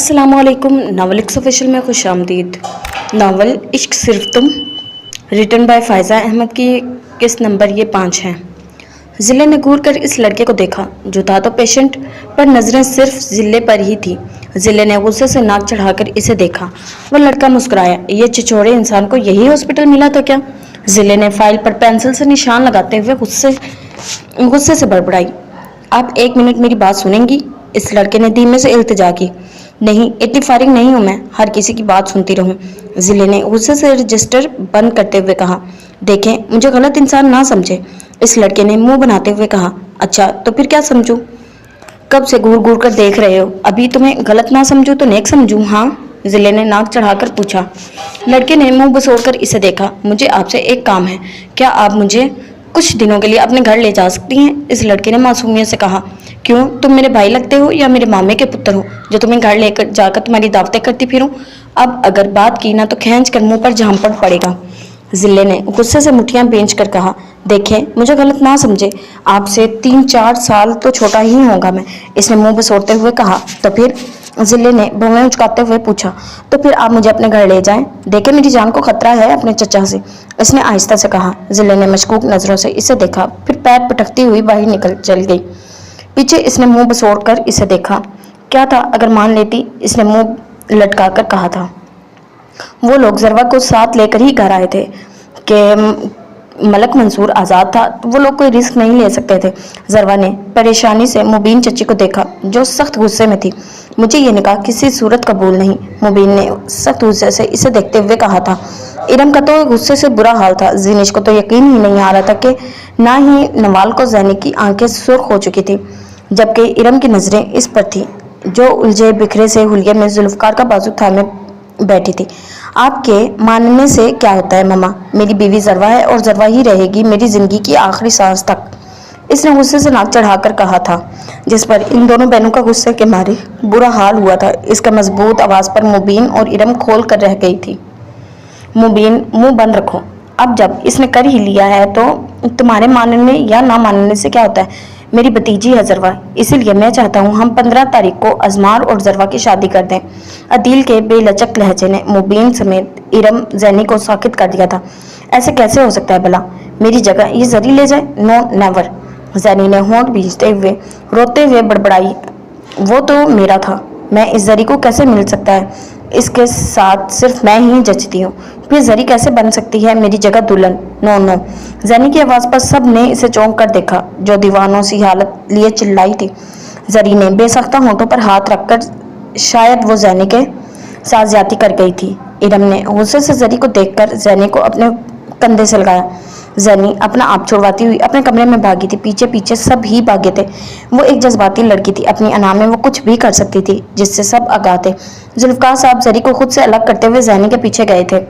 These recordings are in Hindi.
अस्सलामुअलैकुम। नावल ऑफिशियल में खुश आमदीद। नावल इश्क सिर्फ तुम, रिटन बाय फ़ायज़ा अहमद की किस्त नंबर ये 5 है। ज़िले ने घूर कर इस लड़के को देखा जो था तो पेशेंट, पर नज़रें सिर्फ ज़िले पर ही थी। ज़िले ने गुस्से से नाक चढ़ाकर इसे देखा। वह लड़का मुस्कुराया। ये छिछोरे इंसान को यही हॉस्पिटल मिला था क्या? ज़िले ने फाइल पर पेंसिल से निशान लगाते हुए गुस्से से बड़बड़ाई। आप 1 मिनट मेरी बात सुनेंगी? इस लड़के ने धीमे से इल्तिजा की। नहीं, इतनी फारिग नहीं हूं मैं, हर किसी की बात सुनती रहूं। ज़िले ने गुस्से से रजिस्टर बंद करते हुए कहा। देखें, मुझे गलत इंसान ना समझे। इस लड़के ने मुंह बनाते हुए कहा। अच्छा, तो फिर क्या समझूं? कब से घूर घूर कर देख रहे हो? अभी तुम्हें गलत ना समझूं तो नेक समझूं? हाँ, ज़िले ने नाक चढ़ाकर पूछा। लड़के ने मुंह बसोड़कर इसे देखा। मुझे आपसे एक काम है, क्या आप मुझे कुछ दिनों के लिए अपने घर ले जा सकती हैं? इस लड़के ने मासूमियत से कहा। क्यों, तुम मेरे भाई लगते हो या मेरे मामे के पुत्र हो जो तुम्हें घर लेकर जाकर तुम्हारी दावतें करती फिरूं? अब अगर बात की ना तो खींच कर मुंह पर झांपड़ पड़ेगा। ज़िले ने गुस्से से मुठ्ठियां बेंच कर कहा। देखें, मुझे गलत ना समझे, आपसे 3-4 साल तो छोटा ही होगा मैं। इसने मुंह बसोड़ते हुए कहा। तो फिर? ज़िले ने भौहें उचकाते हुए पूछा। तो फिर आप मुझे अपने घर ले जाएं। देखें, मेरी जान को खतरा है अपने चचा से, इसने आहिस्ता से कहा। ज़िले ने मशकूक नजरों से इसे देखा, फिर पैर पटकती हुई बाहर निकल चल गई। पीछे इसने मुंह बसोड़कर इसे देखा। क्या था अगर मान लेती? इसने मुंह लटकाकर कहा था। वो लोग जरवा को साथ लेकर ही घर आए थे कि मलक मंसूर आज़ाद था, तो वो लोग कोई रिस्क नहीं ले सकते थे। जरवा ने परेशानी से मुबीन चची को देखा जो सख्त गुस्से में थी। मुझे ये निकाह किसी सूरत कबूल नहीं, मुबीन ने सख्त गुस्से से इसे देखते हुए कहा था। इरम का तो गुस्से से बुरा हाल था। जिनिश को तो यकीन ही नहीं आ रहा था कि ना ही नवाल को जैनी की आंखें सुर्ख हो चुकी थी, जबकि इरम की नज़रें इस पर थी जो उलझे बिखरे से हुलिये में जुल्फकार का बाजू थामे बैठी थी। आपके मानने से क्या होता है मम्मा? मेरी बीवी जरवा है और जरवा ही रहेगी मेरी जिंदगी की आखिरी सांस तक, इसने गुस्से से नाक चढ़ाकर कहा था, जिस पर इन दोनों बहनों का गुस्से के मारे बुरा हाल हुआ था। इसका मजबूत आवाज पर मुबीन और इरम खोल कर रह गई थी। मुबीन, मुंह बंद रखो। अब जब इसने कर ही लिया है तो तुम्हारे मानने या ना मानने से क्या होता है? मेरी भतीजी है जरवा, इसीलिए मैं चाहता हूँ हम 15 तारीख को अजमार और जरवा की शादी कर दें। अदील के बेलचक लहजे ने मुबीन समेत इरम जैनी को साकित कर दिया था। ऐसे कैसे हो सकता है भला? मेरी जगह ये जरी ले जाए? नो नेवर, जैनी ने होंठ भींचते हुए रोते हुए बड़बड़ाई। वो तो मेरा था, मैं इस जरी को कैसे मिल सकता है? इसके साथ सिर्फ मैं ही जचती हूँ, फिर जरी कैसे बन सकती है मेरी जगह दुल्हन? No no. जैनी की आवाज पर सब ने इसे चौंक कर देखा जो दीवानों सी हालत लिए चिल्लाई थी। जरी ने बेसख्ता होंठों पर हाथ रखकर शायद वो जैनी के साथ ज्यादती कर गई थी। इरम ने गुस्से से जरी को देखकर जैनी को अपने कंधे से लगाया। जैनी अपना आप छुड़वाती हुई अपने कमरे में भागी थी। पीछे पीछे सब ही भागे थे। वो एक जज्बाती लड़की थी, अपनी अना में वो कुछ भी कर सकती थी जिससे सब आगाह थे। जुल्फकार साहब जरी को खुद से अलग करते हुए जैनी के पीछे गए थे।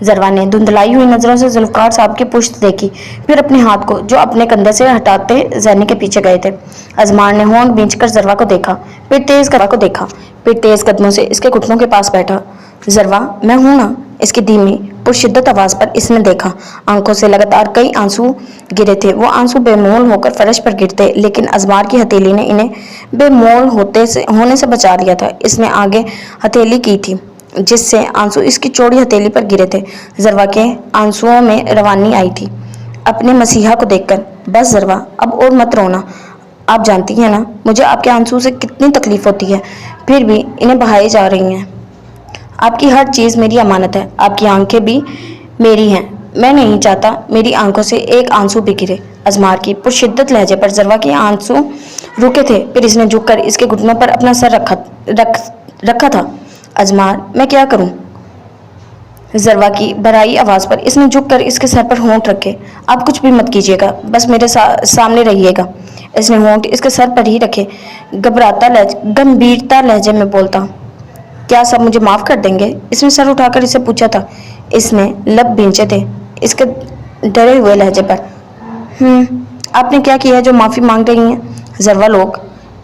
जरवा ने धुंधलाई हुई नजरों से जुल्फकार साहब की पुश्त देखी, फिर अपने हाथ को जो अपने कंधे से हटाते जैनी के पीछे गए थे। अजमार ने होंठ भींचकर जरवा को देखा, फिर तेज कदमों से इसके घुटनों के पास बैठा। जरवा, मैं हूं ना? इसकी धीमी पुरशिद्दत आवाज पर इसने देखा। आंखों से लगातार कई आंसू गिरे थे। वो आंसू बेमोल होकर फर्श पर गिरते, लेकिन अजमार की हथेली ने इन्हें बेमोल होने से बचा लिया था। इसने आगे हथेली की थी जिससे आंसू इसकी चौड़ी हथेली पर गिरे थे। जरवा के आंसुओं में रवानी आई थी अपने मसीहा को देखकर। बस जरवा, अब और मत रोना। आप जानती हैं ना मुझे आपके आंसू से कितनी तकलीफ होती है, फिर भी इन्हें बहाई जा रही हैं। आपकी हर चीज़ मेरी अमानत है, आपकी आंखें भी मेरी हैं। मैं नहीं चाहता मेरी आंखों से एक आंसू भी गिरे। अजमार की पुरशिद्दत लहजे पर जरवा के आंसू रुके थे, फिर इसने झुककर इसके घुटनों पर अपना सर रखा था। अजमार, मैं क्या करूं? जरवा की भराई आवाज पर इसने झुककर इसके सर पर होंठ रखे। आप कुछ भी मत कीजिएगा, बस मेरे सामने रहिएगा। इसने होंठ इसके सर पर ही रखे, गंभीरता लहजे में बोलता। क्या सब मुझे माफ कर देंगे? इसने सर उठाकर इसे पूछा था। इसने लब भींचे थे इसके डरे हुए लहजे पर। आपने क्या किया है जो माफी मांग रही हैं? जरवा, लोग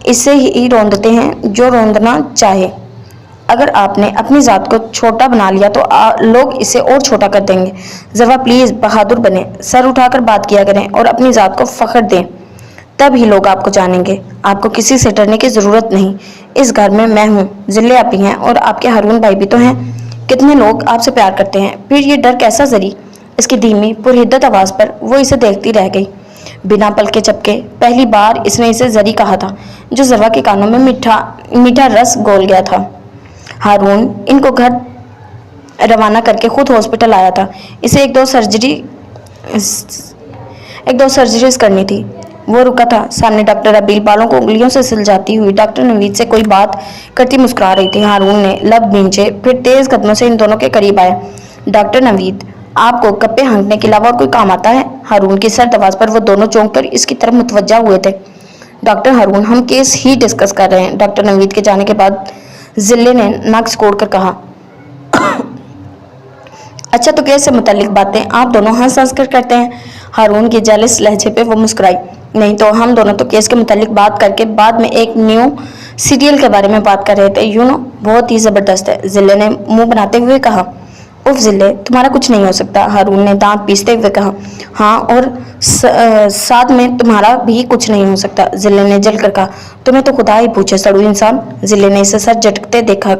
इससे ही रोंदते हैं जो रोंदना चाहे। अगर आपने अपनी जात को छोटा बना लिया तो लोग इसे और छोटा कर देंगे। जरवा, प्लीज बहादुर बने, सर उठाकर बात किया करें और अपनी जात को फख्र दें। तब ही लोग आपको जानेंगे। आपको किसी से डरने की जरूरत नहीं। इस घर में मैं हूँ, जिले आप ही हैं और आपके हारून भाई भी तो हैं। कितने लोग आपसे प्यार करते हैं, फिर ये डर कैसा जरी? इसकी धीमी पुरहिद्दत आवाज पर वो इसे देखती रह गई। बिना पल के झपके पहली बार इसने इसे जरी कहा था, जो जरवा के कानों में मीठा मीठा रस घोल गया था। हारून इनको घर रवाना करके खुद हॉस्पिटल आया था। इसे एक दो सर्जरीज करनी थी। वो रुका था। सामने डॉक्टर अबील बालों को उंगलियों से सुलझाती हुई डॉक्टर नवीद से कोई बात करती मुस्कुरा रही थी। हारून ने लब भींचे, फिर तेज कदमों से इन दोनों के करीब आया। डॉक्टर नवीद, आपको गप्पे हाँकने के अलावा कोई काम आता है? हारून की सर्द आवाज पर वो दोनों चौंक कर इसकी तरफ मुतवज्जा हुए थे। डॉक्टर हारून, हम केस ही डिस्कस कर रहे हैं। डॉक्टर नवीद के जाने के बाद जिले ने नाक सिकोड़कर कहा। अच्छा, तो केस से मुतालिक बातें आप दोनों हंस हंस कर करते हैं। हारून के जेलस लहजे पे वो मुस्कुराई। नहीं तो हम दोनों तो केस के मुतालिक बात करके बाद में एक न्यू सीरियल के बारे में बात कर रहे थे। बहुत ही जबरदस्त है। जिले ने मुंह बनाते हुए कहा। उफ जिले, तुम्हारा कुछ नहीं हो सकता। हारून ने दांत पीसते हुए कहा। हाँ, और साथ में तुम्हारा भी कुछ नहीं हो सकता। जिले ने जलकर कहा। तुम्हें तो खुदा ही पूछे सड़ू इंसान। जिले ने इसे सर झटकते देखा।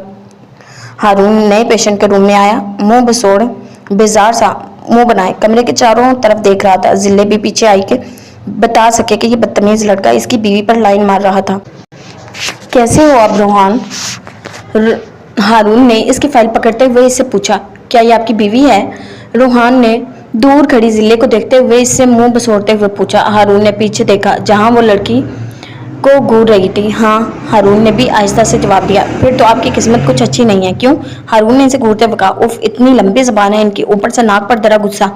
हारून नए पेशेंट के रूम में आया, मुंह बसोड़ बेजार सा मुंह बनाए कमरे के चारों तरफ देख रहा था। जिले भी पीछे आई के बता सके कि ये बदतमीज लड़का इसकी बीवी पर लाइन मार रहा था। कैसे हो आप रोहान? हारून ने इसकी फाइल पकड़ते हुए इससे पूछा। क्या ये आपकी बीवी है? रोहान ने दूर खड़ी जिले को देखते हुए इससे मुंह बसोड़ते हुए पूछा। हारून ने पीछे देखा जहां वो लड़की को घूर रही थी। हाँ, हारून ने भी आहिस्ता से जवाब दिया। फिर तो आपकी किस्मत कुछ अच्छी नहीं है। क्यों? हारून ने इसे घूरते हुए कहा। उफ, इतनी लंबी जबान है इनकी, ऊपर से नाक पर दरा गुस्सा।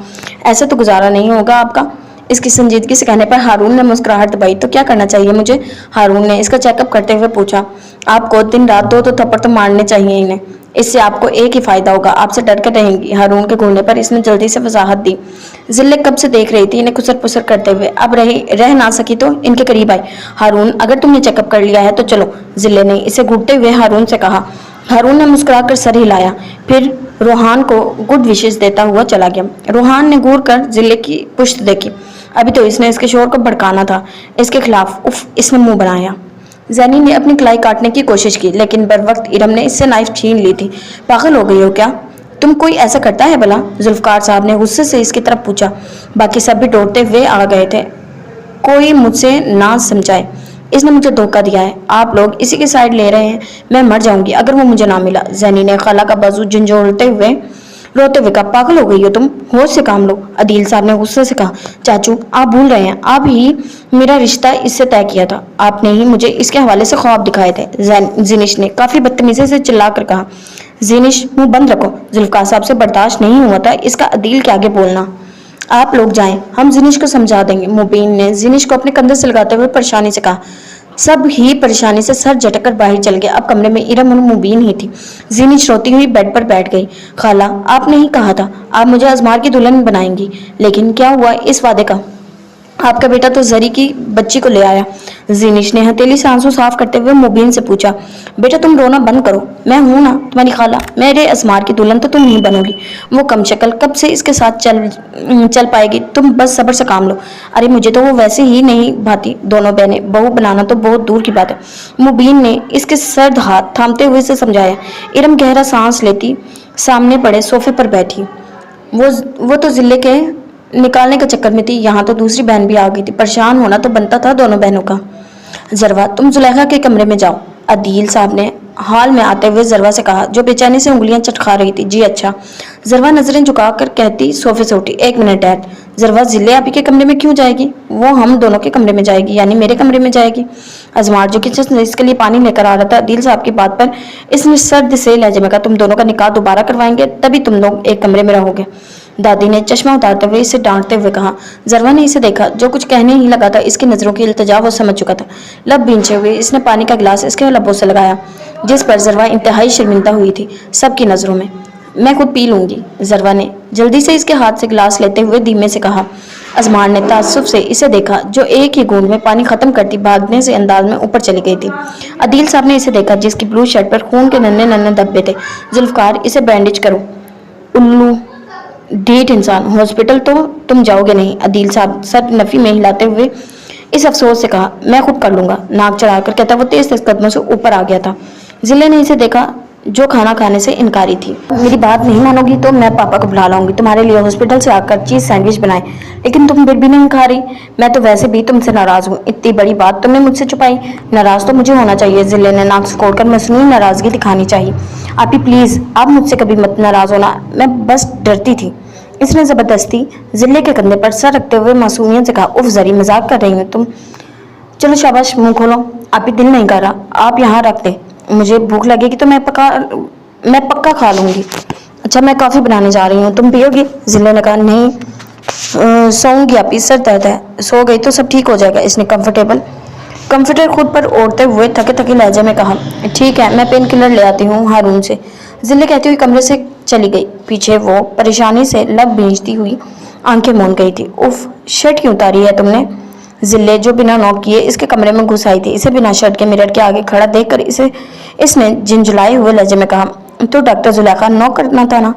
ऐसे तो गुजारा नहीं होगा आपका। इसकी संजीदगी से कहने पर हारून ने मुस्कुराहट दबाई। तो क्या करना चाहिए मुझे? हारून ने इसका चेकअप करते हुए पूछा। आपको दिन रात दो थप्पड़ तो मारने चाहिए इन्हें। इससे आपको एक ही फायदा होगा, आपसे डर कर रहेंगी। हारून के घूरने पर इसने जल्दी से वजाहत दी। जिले कब से देख रही थी इन्हें खुसर पुसर करते हुए। अब रह ना सकी तो इनके करीब आई। हारून, अगर तुमने चेकअप कर लिया है तो चलो। जिले ने इसे घूरते हुए हारून से कहा। हारून ने मुस्कुराकर सर हिलाया, फिर रोहान को गुड विशेष देता हुआ चला गया। रोहान ने घूर कर जिले की पुश्त देखी। अभी तो इसने इसके शोर को भड़काना था इसके खिलाफ। उफ, इसने मुंह बनाया। जैनी ने अपनी कलाई काटने की कोशिश की, लेकिन बर वक्त इरम ने इससे नाइफ छीन ली थी। पागल हो गई हो क्या? तुम कोई ऐसा करता है भला? जुल्फकार साहब ने गुस्से से इसकी तरफ पूछा। बाकी सब भी दौड़ते हुए आ गए थे। कोई मुझसे ना समझाए, इसने मुझे धोखा दिया है। आप लोग इसी की साइड ले रहे हैं। मैं मर जाऊंगी अगर वो मुझे ना मिला। जैनी ने खाला का बाजू झंझोड़ते हुए रोते हुए कहा। पागल हो गई हो तुम, होश से काम लो। अदील साहब ने गुस्से से कहा। चाचू, आप भूल रहे हैं, आप ही मेरा रिश्ता इससे तय किया था। आपने ही मुझे इसके हवाले से ख्वाब दिखाए थे। जिनिश ने काफी बदतमीजी से चिल्लाकर कहा। जिनिश, मुंह बंद रखो। जुल्फकार साहब से बर्दाश्त नहीं हुआ था इसका अदील के आगे बोलना। आप लोग जाएं, हम जिनिश को समझा देंगे। मुबीन ने जिनिश को अपने कंधे से लगाते हुए परेशानी से कहा। सब ही परेशानी से सर झटक कर बाहर चल गए। अब कमरे में इरम और मुबीन ही थी। जिनिश रोती हुई बेड पर बैठ गई। खाला, आपने ही कहा था आप मुझे अजमार की दुल्हन बनाएंगी, लेकिन क्या हुआ इस वादे का? आपका बेटा तो जरी की बच्ची को ले आया। जिनिश ने हथेली से आंसू साफ करते हुए मुबीन से पूछा। बेटा तुम रोना बंद करो, मैं हूं ना तुम्हारी खाला। मेरे असमार की दुल्हन तो तुम नहीं बनोगी। वो कम शक्ल कब से इसके साथ चल पाएगी। तुम बस सब्र से काम लो। अरे मुझे तो वो वैसे ही नहीं भाती। दोनों बहनें बहू बनाना तो बहुत दूर की बात है। मुबीन ने इसके सर्द हाथ थामते हुए से समझाया। इरम गहरा सांस लेती सामने पड़े सोफे पर बैठी। वो तो जिले के निकालने के चक्कर में थी। यहाँ तो दूसरी बहन भी आ गई थी। परेशान होना तो बनता था दोनों बहनों का। जरवा, तुम जुलेखा के कमरे में जाओ। अदील साहब ने हॉल में आते हुए जरवा से कहा, जो बेचैनी से उंगलियां चटखा रही थी। जी अच्छा। जरवा नजरें झुकाकर कहती सोफे से उठी। एक मिनट डैड। जरवा, जिले आप ही के कमरे में क्यों जाएगी? वो हम दोनों के कमरे में जाएगी, यानी मेरे कमरे में जाएगी। अजमार जो किचन से इसके लिए पानी लेकर आ रहा था, अदील साहब की बात पर इसने सर्द से लहजे में कहा, तुम दोनों का निकाह दोबारा करवाएंगे तभी तुम लोग एक कमरे में रहोगे। दादी ने चश्मा उतारते हुए इसे डांटते हुए कहा। जरवा ने इसे देखा। जो कुछ कहने ही लगा था इसकी नजरों की इल्तिजा वो समझ चुका था। लब भींचे हुए इसने पानी का गिलास इसके लबों से लगाया, जिस पर जरवा इंतहाई शर्मिंदा हुई थी सबकी नजरों में। मैं खुद पी लूंगी। जरवा ने जल्दी से इसके हाथ से गिलास लेते हुए धीमे से कहा। अजमार ने ताज्जुब से इसे देखा, जो एक ही बूंद में पानी खत्म करती भागने से अंदाज में ऊपर चली गई थी। अदील साहब ने इसे देखा, जिसकी ब्लू शर्ट पर खून के नन्हे नन्हे धब्बे थे। जुल्फकार, इसे बैंडेज करो। उल्लू ढीठ इंसान, हॉस्पिटल तो तुम जाओगे नहीं। अदील साहब सर नफी में हिलाते हुए इस अफसोस से कहा, मैं खुद कर लूंगा। नाक चढ़ाकर कहता वो तेज तेज कदमों से ऊपर आ गया था। जिले ने इसे देखा जो खाना खाने से इनकारी थी। मेरी बात नहीं मानोगी तो मैं पापा को बुला लाऊंगी, तुम्हारे लिए हॉस्पिटल से आकर चीज सैंडविच बनाए, लेकिन तुम फिर भी नहीं खा रही। मैं तो वैसे भी तुमसे नाराज हूँ, इतनी बड़ी बात तुमने मुझसे छुपाई। नाराज तो मुझे होना चाहिए, जिले ने नाक सिकोड़कर मसनूई नाराजगी दिखानी चाहिए। आप ही प्लीज, आप मुझसे कभी मत नाराज होना, मैं बस डरती थी। इसने जबरदस्ती जिले के कंधे पर सर रखते हुए मासूमियत से कहा, उफ जरी, मजाक कर रही हो तुम। चलो शाबाश, मुंह खोलो। आप ही दिल नहीं कर रहा, आप यहाँ रख दे, मुझे भूख लगेगी तो मैं पक्का खा लूंगी। अच्छा, मैं कॉफी बनाने जा रही हूँ, तुम पियोगी? जिले ने कहा, नहीं सोऊंगी आप ही, सर दर्द है। सो गई तो सब ठीक हो जाएगा। इसने कंफर्टर खुद पर ओढ़ते हुए थके थके लहजे में कहा, ठीक है, मैं पेन किलर ले आती हूँ हारून से। जिले कहती हुई कमरे से चली गई। पीछे वो परेशानी से लब भींचती हुई आंखें मूंद गई थी। उफ, शर्ट क्यों उतारी है तुमने? जिले जो बिना नॉक किए इसके कमरे में घुस आई थी, इसे बिना शर्ट के मिरर के आगे खड़ा देखकर इसने झिंझुलाए हुए लहजे में कहा, तो डॉक्टर जुलेखा, नॉक करना था ना,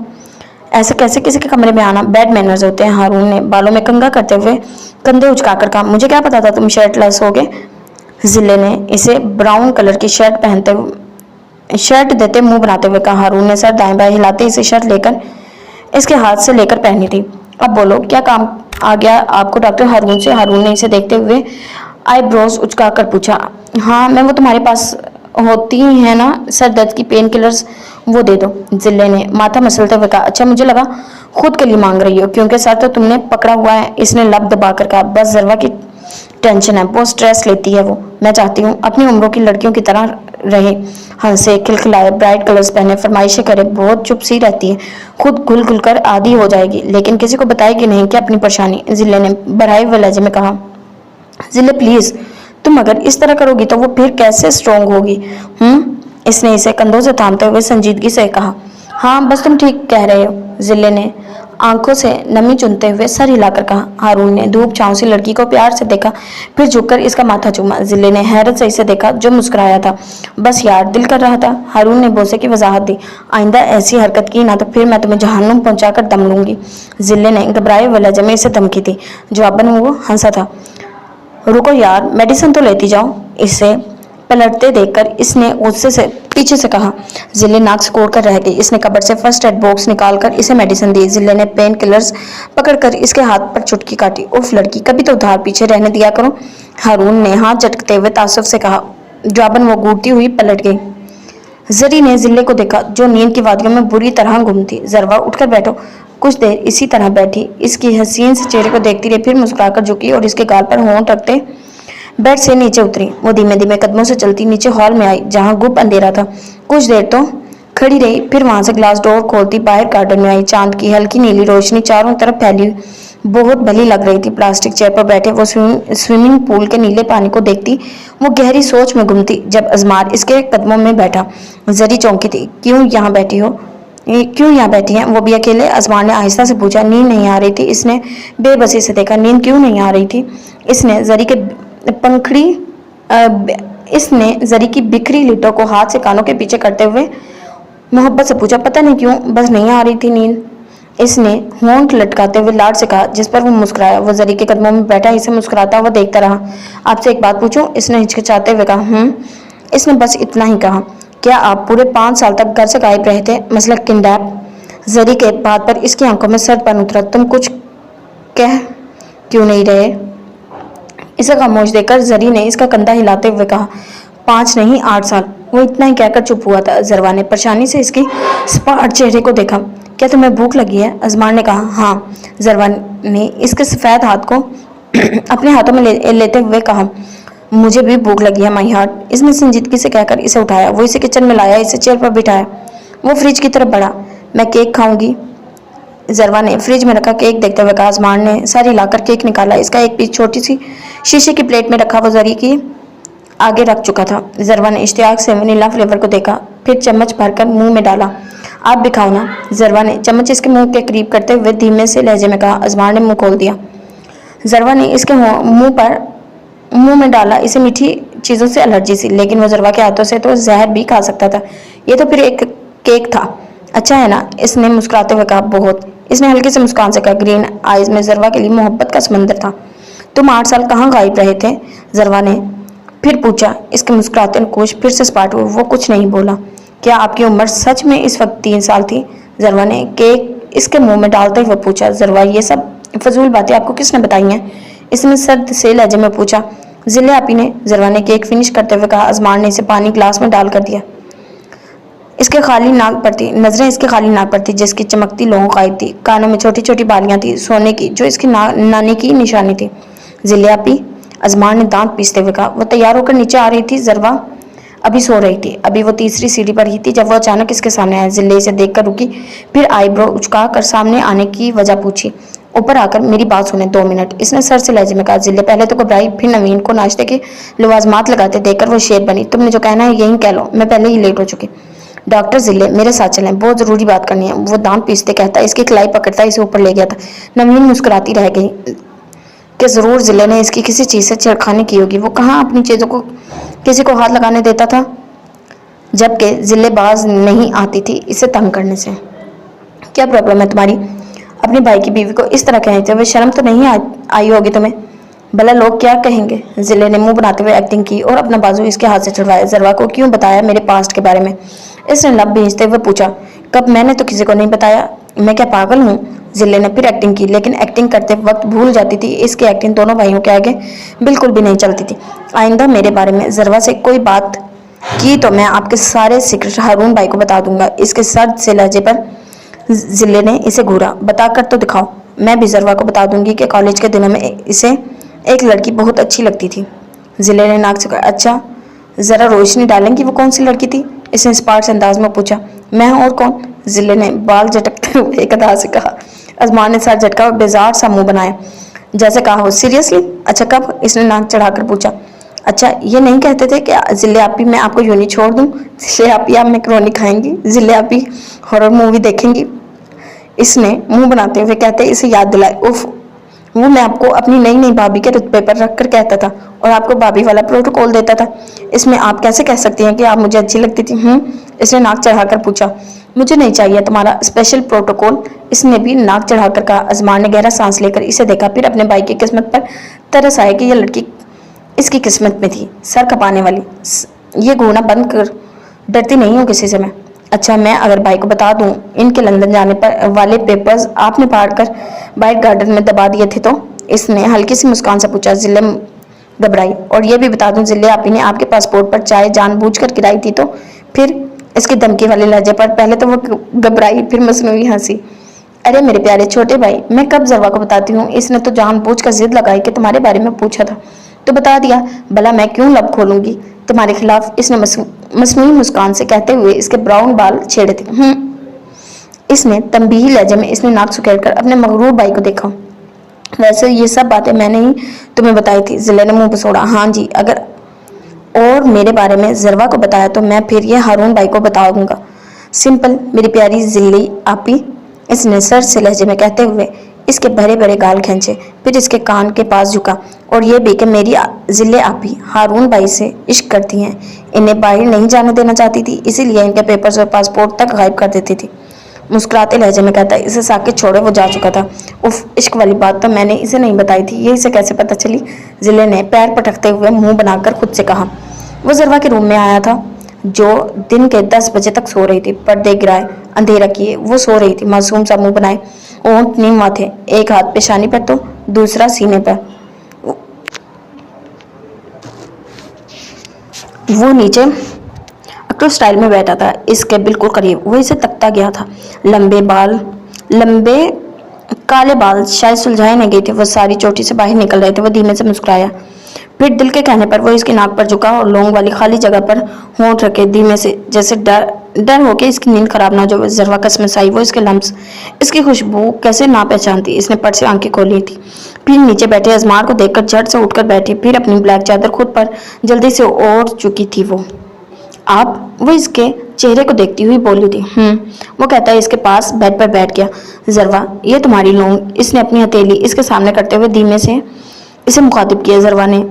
ऐसे कैसे किसी के कमरे में आना बैड मैनर्स होते हैं। हारून ने बालों में कंघा करते हुए कंधे उचकाकर कहा, मुझे क्या पता था तुम शर्टलेस होगे। जिले ने इसे ब्राउन कलर की शर्ट देते मुंह बनाते हुए कहा। हारून ने सर दाएं बाएं हिलाते इसे शर्ट लेकर इसके हाथ से लेकर पहनी थी। अब बोलो, क्या काम आ गया आपको डॉक्टर हारून से? हारून ने इसे देखते हुए आईब्रोज उचकाकर पूछा। हाँ, मैं वो तुम्हारे पास होती है ना सर दर्द की पेन किलर्स, वो दे दो। जिले ने माथा मसलते हुए कहा, अच्छा मुझे लगा खुद के लिए मांग रही हो, क्योंकि सर तो तुमने पकड़ा हुआ है। इसने लब दबाकर कहा, बस जरवा की टेंशन है, बहुत स्ट्रेस लेती है वो। मैं चाहती हूँ अपनी उम्रों की लड़कियों की तरह रहे, हंसे खिलखिलाए, ब्राइट कलर्स पहने, फरमाइशें करे, बहुत चुप सी रहती है, खुद घुल घुल कर आधी हो जाएगी, लेकिन किसी को बताएगी नहीं कि अपनी परेशानी। जिले ने बढ़ाए हुए लहजे में कहा, जिले प्लीज, तुम अगर इस तरह करोगी तो वो फिर कैसे स्ट्रोंग होगी? इसने इसे कंधों से थामते हुए संजीदगी से कहा। हाँ, बस तुम ठीक कह रहे हो। जिले ने आंखों से नमी चुनते हुए सर हिलाकर कहा। हारून ने धूप छांव सी लड़की को प्यार से देखा, फिर झुककर इसका माथा चूमा। जिले ने हैरत से इसे देखा जो मुस्कुराया था। बस यार, दिल कर रहा था। हारून ने बोसे की वजाहत दी, आइंदा ऐसी हरकत की ना तो फिर मैं तुम्हें जहन्नुम पहुंचाकर दम लूंगी। जिले ने घबराए हुए लहजे में इसे धमकी दी। जवाबन वो हंसा था। रुको यार, मेडिसिन तो लेती जाओ। इसे पलटते देखकर इसने गुस्से से पीछे से कहा। जिले नाक से कोड़ कर रह गई। इसने कबर्ड से फर्स्ट एड बॉक्स निकालकर इसे मेडिसिन दी। जिले ने पेन किलर्स पकड़कर इसके हाथ पर चुटकी काटी। उफ लड़की, कभी तो उधार पीछे रहने दिया करो। हारून ने हाथ झटकते हुए तासुफ से कहा। जवाबन वो घूरती हुई पलट गई। जरी ने जिले को देखा जो नींद की वादियों में बुरी तरह गुम थी। जरवा, उठकर बैठो। कुछ देर इसी तरह बैठी, इसकी हसीन से चेहरे को देखती रही, फिर मुस्कुराकर झुकी और इसके गाल पर होंठ रखते बेड से नीचे उतरी। वो धीमे धीमे कदमों से चलती नीचे हॉल में आई, जहां गुप अंधेरा था। कुछ देर तो खड़ी रही, फिर वहां से ग्लास डोर खोलती बाहर गार्डन में आई। चांद की हल्की नीली रोशनी चारों तरफ फैली बहुत भली लग रही थी। प्लास्टिक चेयर पर बैठे वो स्विमिंग पूल के नीले पानी को देखती वो गहरी सोच में गुम थी। जब अजमार इसके कदमों में बैठा, जरी चौंकी थी। क्यों यहाँ बैठी हो? क्यों यहाँ बैठी हैं? वो भी अकेले? अजमार ने आहिस्ता से पूछा। नींद नहीं आ रही थी। इसने बेबसी से देखा। नींद क्यों नहीं आ रही थी? इसने जरी की बिखरी लिटों को हाथ से कानों के पीछे करते हुए मोहब्बत से पूछा। पता नहीं क्यों, बस नहीं आ रही थी नींद। इसने होंठ लटकाते हुए लाड से कहा, जिस पर वो मुस्कुराया। वो जरी के कदमों में बैठा इसे मुस्कुराता हुआ देखता रहा। आपसे एक बात पूछूं? इसने हिचकिचाते हुए कहा। इसने बस इतना ही कहा। क्या आप पूरे 5 साल तक घर से गायब रहे थे, मतलब किडनैप? जरी के बात पर इसकी आंखों में सर्दपन उतरा। तुम कुछ कह क्यों नहीं रहे? इसे खामोश देखकर जरी ने इसका कंधा हिलाते हुए कहा, 5 नहीं 8 साल। वो इतना ही कहकर चुप हुआ था। जरवा ने परेशानी से इसकी सपाट चेहरे को देखा। क्या तुम्हें भूख लगी है? अजमार ने कहा। हाँ। जरवा ने इसके सफेद हाथ को अपने हाथों में लेते हुए कहा, मुझे भी भूख लगी है माई हार्ट। इसने संजीदगी से कहकर इसे उठाया। वो इसे किचन में लाया, इसे चेयर पर बिठाया। वो फ्रिज की तरफ बढ़ा। मैं केक खाऊंगी। जरवा ने फ्रिज में रखा केक देखते हुए कहा। अजमान ने सारी लाकर केक निकाला। इसका एक पीस छोटी सी शीशे की प्लेट में रखा वो जरी की आगे रख चुका था। जरवा ने इश्तियाक से वनीला फ्लेवर को देखा, फिर चम्मच भरकर मुंह में डाला। आप भी खाओ ना। जरवा ने चम्मच इसके मुंह के करीब करते हुए धीमे से लहजे में कहा। अजमान ने मुंह खोल दिया। जरवा ने इसके मुंह में डाला। इसे मीठी चीज़ों से एलर्जी सी, लेकिन वो जरवा के हाथों से तो जहर भी खा सकता था। ये तो फिर एक केक था। अच्छा है ना? इसने मुस्कुराते हुए कहा। बहुत। इसने हल्की से मुस्कान से कहा। ग्रीन आइज में जरवा के लिए मोहब्बत का समंदर था। तुम 8 साल कहाँ गायब रहे थे? जरवा ने फिर पूछा। इसके मुस्कुराते नकुश फिर से सपाट हुए। वो कुछ नहीं बोला। क्या आपकी उम्र सच में इस वक्त 3 साल थी? जरवा ने केक इसके मुंह में डालते हुए पूछा। जरवा, ये सब फजूल बातें आपको किसने बताई हैं? इसने सर्द से लहजे में पूछा। जिले आपी ने। जरवा ने केक फिनिश करते हुए कहा। अजमान ने इसे पानी ग्लास में डाल कर दिया। इसके खाली नाक पर थी, नजरें इसके खाली नाक पर थी जिसकी चमकती लौंग गायब थी। कानों में छोटी छोटी बालियां थी सोने की, जो इसकी नानी की निशानी थी। जिले आपी, अजमान ने दांत पीसते हुए कहा। वो तैयार होकर नीचे आ रही थी। जरवा अभी सो रही थी। अभी वो तीसरी सीढ़ी पर ही थी जब वो अचानक इसके सामने आया। जिले इसे देखकर रुकी, फिर आईब्रो उचका कर सामने आने की वजह पूछी। ऊपर आकर मेरी बात सुने 2 मिनट, इसने सर से लहजे में कहा। जिले पहले तो घबराई, फिर नवीन को नाश्ते के लवाजमात लगाते देखकर वो शेर बनी। तुमने जो कहना है यही कह लो, मैं पहले ही लेट हो चुकी। डॉक्टर जिले, मेरे साथ चलें, बहुत जरूरी बात करनी है। वो दांत पीसते कहता, इसकी कलाई पकड़ता इसे ऊपर ले गया था। नवीन मुस्कुराती रह गई कि जरूर जिले ने इसकी किसी चीज से छेड़खानी की होगी। वो कहाँ अपनी चीजों को किसी को हाथ लगाने देता था, जबकि जिले बाज नहीं आती थी इसे तंग करने से। क्या प्रॉब्लम है तुम्हारी? अपने भाई की बीवी को इस तरह कहते हुए शर्म तो नहीं आई होगी तुम्हें? भला लोग क्या कहेंगे? जिले ने मुंह बनाते हुए एक्टिंग की और अपना बाजू इसके हाथ से छुड़वाया। जरवा को क्यों बताया मेरे पास्ट के बारे में? इसने लब भींचते हुए पूछा। कब? मैंने तो किसी को नहीं बताया। मैं क्या पागल हूँ? जिले ने फिर एक्टिंग की, लेकिन एक्टिंग करते वक्त भूल जाती थी इसकी एक्टिंग दोनों भाइयों के आगे बिल्कुल भी नहीं चलती थी। आइंदा मेरे बारे में जरवा से कोई बात की तो मैं आपके सारे सीक्रेट हारून भाई को बता दूंगा। इसके सर्द से लहजे पर जिले ने इसे घूरा। बता कर तो दिखाओ। मैं भी जरवा को बता दूंगी कि कॉलेज के दिनों में इसे एक लड़की बहुत अच्छी लगती थी। जिले ने नाक से कहा। अच्छा, जरा रोशनी डालेंगी वो कौन सी लड़की थी? इसने स्पार्ट अंदाज में पूछा। मैं और कौन? जिले ने बाल झटकते हुए एक अदा से कहा। अजमान ने सर झटका और बेजार सा मुंह बनाया, जैसे कहा हो। सीरियसली? अच्छा कब? इसने नाक चढ़ाकर पूछा। अच्छा, ये नहीं कहते थे कि जिले आपी मैं आपको यूं ही छोड़ दूं? जिले आपी आप मैकरोनी खाएंगी? जिले आपी हॉरर मूवी देखेंगी? इसने मुंह बनाते हुए कहते इसे याद दिलाए। उफ, वो मैं आपको अपनी नई नई भाभी के रुतबे पर रखकर कहता था और आपको भाभी वाला प्रोटोकॉल देता था। इसमें आप कैसे कह सकती हैं कि आप मुझे अच्छी लगती थी? इसने नाक चढ़ाकर पूछा। मुझे नहीं चाहिए तुम्हारा स्पेशल प्रोटोकॉल। इसने भी नाक चढ़ाकर कहा। अजमान ने गहरा सांस लेकर इसे देखा, फिर अपने भाई की किस्मत पर तरस आया कि यह लड़की इसकी किस्मत में थी। सर खपाने वाली। ये घूरना बंद कर, डरती नहीं हूँ किसी से मैं। अच्छा, मैं अगर भाई को बता दूं इनके लंदन जाने पर वाले पेपर्स आपने फाड़कर बाइट गार्डन में दबा दिए थे तो? इसने हल्की सी मुस्कान से पूछा। जिले घबराई। और ये भी बता दूं जिले आपी ने आपके पासपोर्ट पर चाय जानबूझकर गिराई थी तो? फिर इसकी धमकी वाले लहजे पर पहले तो वो घबराई, फिर मसनूई हंसी। अरे मेरे प्यारे छोटे भाई, मैं कब जरवा को बताती हूँ? इसने तो जानबूझकर जिद लगाई कि तुम्हारे बारे में पूछा था तो बता दिया। भला मैं क्यों लब खोलूंगी तुम्हारे खिलाफ? इसने मसनूई मुस्कान से कहते हुए इसके ब्राउन बाल छेड़े थे। इसने तंबीही लहजे में इसने नाक सुखेड़कर अपने मगरूर भाई को देखा। वैसे ये सब बातें मैंने ही तुम्हें बताई थी। जिले ने मुंह पसोड़ा। हाँ जी, अगर और मेरे बारे में जरवा को बताया तो मैं फिर ये हारून भाई को बता दूंगा। सिंपल मेरी प्यारी जिल्ली आपी, इसने सर से लहजे में कहते हुए इसके भरे भरे गाल खींचे, फिर इसके कान के पास झुका। और ये भी कि मेरी जिले आपी हारून भाई से इश्क करती हैं, इन्हें बाहर नहीं जाने देना चाहती थी, इसीलिए इनके पेपर्स और पासपोर्ट तक गायब कर देती थी। मुस्कुराते लहजे में कहता, इसे साकित छोड़े वो जा चुका था। उफ, इश्क वाली बात तो मैंने इसे नहीं बताई थी, ये इसे कैसे पता चली? जिले ने पैर पटकते हुए मुंह बनाकर खुद से कहा। वो जरवा के रूम में आया था जो दिन के 10 बजे तक सो रही थी। पर्दे गिराए, अंधेरा किए वो सो रही थी, मासूम सा मुंह बनाए, ओंठ नीम थे, एक हाथ पेशानी पर तो दूसरा सीने पर। वो नीचे अक्टो स्टाइल में बैठा था, इसके बिल्कुल करीब। वो इसे तकता गया था। लंबे काले बाल शायद सुलझाए नहीं गए थे, वो सारी चोटी से बाहर निकल रहे थे। वो धीमे से मुस्कुराया, फिर दिल के कहने पर वो इसकी नाक पर झुका और लौंग वाली खाली जगह पर होंठ रखे धीमे से, जैसे डर हो के इसकी नींद खराब ना जो। जरवा कसमस आई। वो इसके लम्स, इसकी खुशबू कैसे ना पहचानती? इसने पट से आंखें खोली थी, फिर नीचे बैठे अजमार को देखकर झट से उठकर बैठी, फिर अपनी ब्लैक चादर खुद पर जल्दी से ओढ़ चुकी थी। वो इसके चेहरे को देखती हुई बोली थी। वो कहता है इसके पास बेड पर बैठ गया। जरवा, ये तुम्हारी लौंग। इसने अपनी हथेली इसके सामने करते हुए धीमे से इसे मुखातिब किया। जरवा ने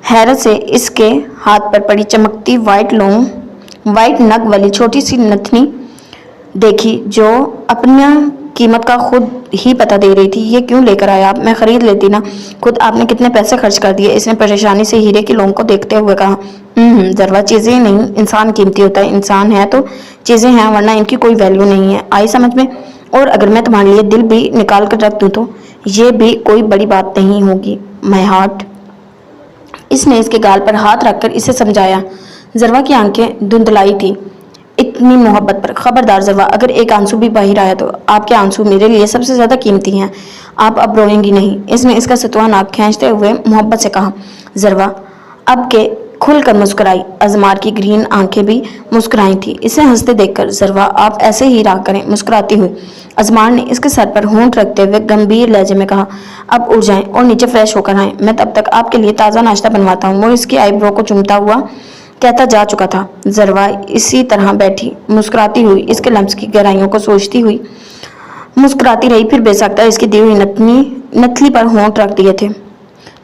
हैरत से इसके हाथ पर पड़ी चमकती वाइट नग वाली छोटी सी नथनी देखी जो अपना कीमत का खुद ही पता दे रही थी। ये क्यों लेकर आया आप? मैं खरीद लेती ना। खुद आपने कितने पैसे खर्च कर दिए? इसने परेशानी से हीरे की लोंग को देखते हुए कहा। जरवा, चीजें नहीं, इंसान कीमती होता है। इंसान है तो चीजें हैं, वरना इनकी कोई वैल्यू नहीं है। आई समझ में? और अगर मैं तुम्हारे लिए दिल भी निकाल कर रख दूं तो ये भी कोई बड़ी बात नहीं होगी। My heart. इसने इसके गाल पर हाथ रखकर इसे समझाया। जरवा की आंखें धुंधलाई थी इतनी मोहब्बत पर। खबरदार जरवा, अगर एक आंसू भी बाहर आया तो आपके आंसू मेरे लिए सबसे ज्यादा कीमती हैं। आप अब रोएंगी नहीं। इसने इसका सतुआ नाक खींचते हुए मोहब्बत से कहा। जरवा अब के खुलकर मुस्कुराई। अजमार की ग्रीन आंखें भी मुस्कुराई थी इसे हंसते देखकर। जरवा, आप ऐसे ही रहा करें, मुस्कुराती हुई। अजमार ने इसके सर पर होंठ रखते हुए गंभीर लहजे में कहा। अब उठ जाएं और नीचे फ्रेश होकर आएं। मैं तब तक आपके लिए ताज़ा नाश्ता बनवाता हूँ। वो इसकी आईब्रो को चूमता हुआ कहता जा चुका था। जरवा इसी तरह बैठी मुस्कुराती हुई इसके लम्स की गहराइयों को सोचती हुई मुस्कुराती रही। फिर बेसाख्ता इसकी दी हुई नथली पर होंठ रख दिए थे।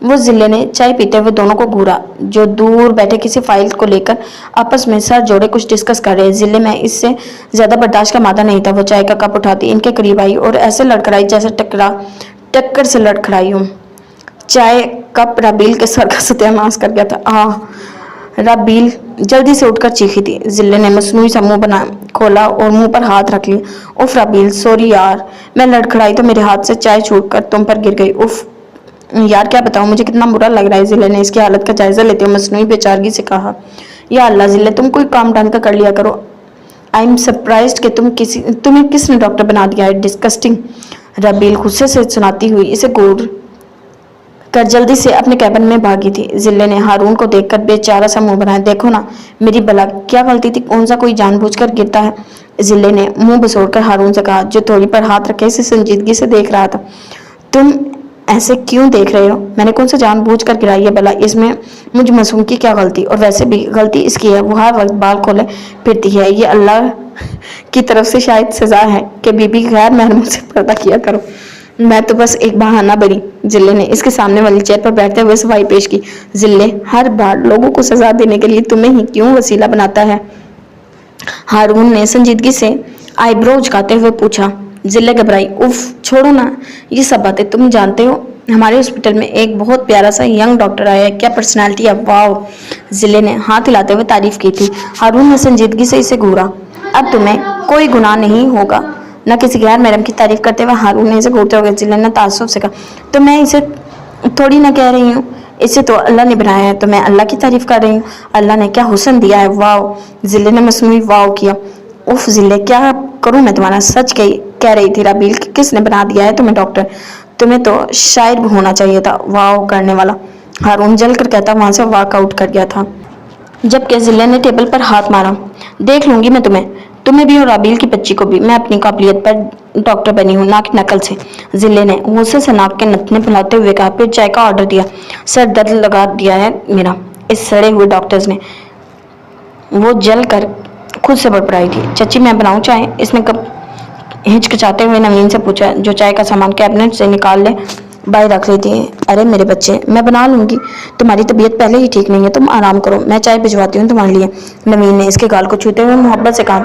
वो जिले ने चाय पीते हुए दोनों को घूरा, जो दूर बैठे किसी फाइल को लेकर आपस में सर जोड़े कुछ डिस्कस कर रहे। जिले में इससे ज्यादा बर्दाश्त का मादा नहीं था। वो चाय का कप उठाती इनके करीब आई और ऐसे लड़खड़ाई जैसे टक्कर से लड़खड़ाई हो। चाय कप राबील के सर का सत्यानाश कर गया था। राबील जल्दी से उठकर चीखी थी। जिले ने मसनूई सा मुंह बना खोला और मुंह पर हाथ रख लिया। उफ राबील, सॉरी यार, मैं लड़खड़ाई तो मेरे हाथ से चाय छूटकर तुम पर गिर गई। उफ यार, क्या बताऊं, मुझे कितना बुरा लग रहा है। जिले ने इसकी हालत का जायजा लेते हुए मसनूई बेचारगी से कहा। या अल्लाह जिले, तुम कोई काम ढंग का कर लिया करो। आई एम सरप्राइज्ड कि तुम्हें किसने डॉक्टर बना दिया है। डिस्कस्टिंग। राबील गुस्से से सुनाती हुई इसे घूर कर जल्दी से अपने कैबिन में भागी थी। जिले ने हारून को देखकर बेचारा सा मुंह बनाया। देखो ना मेरी भला क्या गलती थी? कौन सा कोई जानबूझकर गिरता है? जिले ने मुंह बसोड़कर हारून से कहा, जो थोड़ी पर हाथ रखे इसे संजीदगी से देख रहा था। तुम ऐसे क्यों देख रहे हो? मैंने कौन सा जानबूझकर गिराई है भला? इसमें मुझ मासूम की क्या गलती? और वैसे भी गलती इसकी है, वो हर वक्त बाल खोले फिरती है। ये अल्लाह की तरफ से शायद सजा है कि बीबी गैर महरमों से पर्दा किया करो। मैं तो बस एक बहाना बनी। जिले ने इसके सामने वाली चेयर पर बैठते हुए सफाई पेश की। जिले हर बार लोगों को सजा देने के लिए तुम्हें ही क्यों वसीला बनाता है? हारून ने संजीदगी से आईब्रो उचकाते हुए पूछा। जिले घबराई। उफ छोड़ो ना ये सब बातें। तुम जानते हो हमारे हॉस्पिटल में एक बहुत प्यारा सा यंग डॉक्टर आया है। क्या पर्सनालिटी है, वाओ। जिले ने हाथ हिलाते हुए तारीफ की थी। हारून ने संजीदगी से इसे घूरा। अब तुम्हें कोई गुनाह नहीं होगा न किसी गैर महरम की तारीफ करते हुए हारून ने इसे घूरते हुए जिले ने ताज्जुब से कहा। तो मैं इसे थोड़ी ना कह रही हूँ, इसे तो अल्लाह ने बनाया है, तो मैं अल्लाह की तारीफ कर रही हूँ। अल्लाह ने क्या हुस्न दिया है, वाओ। जिले ने मसनूई वाओ किया। उफ जिले, क्या करूँ मैं तुम्हारा? सच कह रही थी राबील, किसने बना दिया है तुम्हें डॉक्टर? तुम्हें तो शायर होना चाहिए था, वाओ करने वाला। हारून जल कर कहता वहां से वॉकआउट कर गया था, जबकि जिले ने टेबल पर हाथ मारा। देख लूंगी मैं तुम्हें भी और राबील की बच्ची को भी। मैं अपनी काबिलियत पर डॉक्टर बनी हूँ, ना कि नकल से। जिले ने गुस्से से नाक के नथने फैलाते हुए कहा। फिर चाय का ऑर्डर दिया। सर दर्द लगा दिया है मेरा इस सड़े हुए डॉक्टर्स ने। वो जल कर खुद से बड़बड़ाई थी। चची मैं बनाऊं चाय? इसने कब हिचकिचाते हुए नवीन से पूछा, जो चाय का सामान कैबिनेट से निकाल ले बाई रख लेती है। अरे मेरे बच्चे, मैं बना लूंगी, तुम्हारी तबीयत पहले ही ठीक नहीं है, तुम आराम करो, मैं चाय भिजवाती हूँ तुम्हारे लिए। नवीन ने इसके गाल को छूते हुए मोहब्बत से कहा।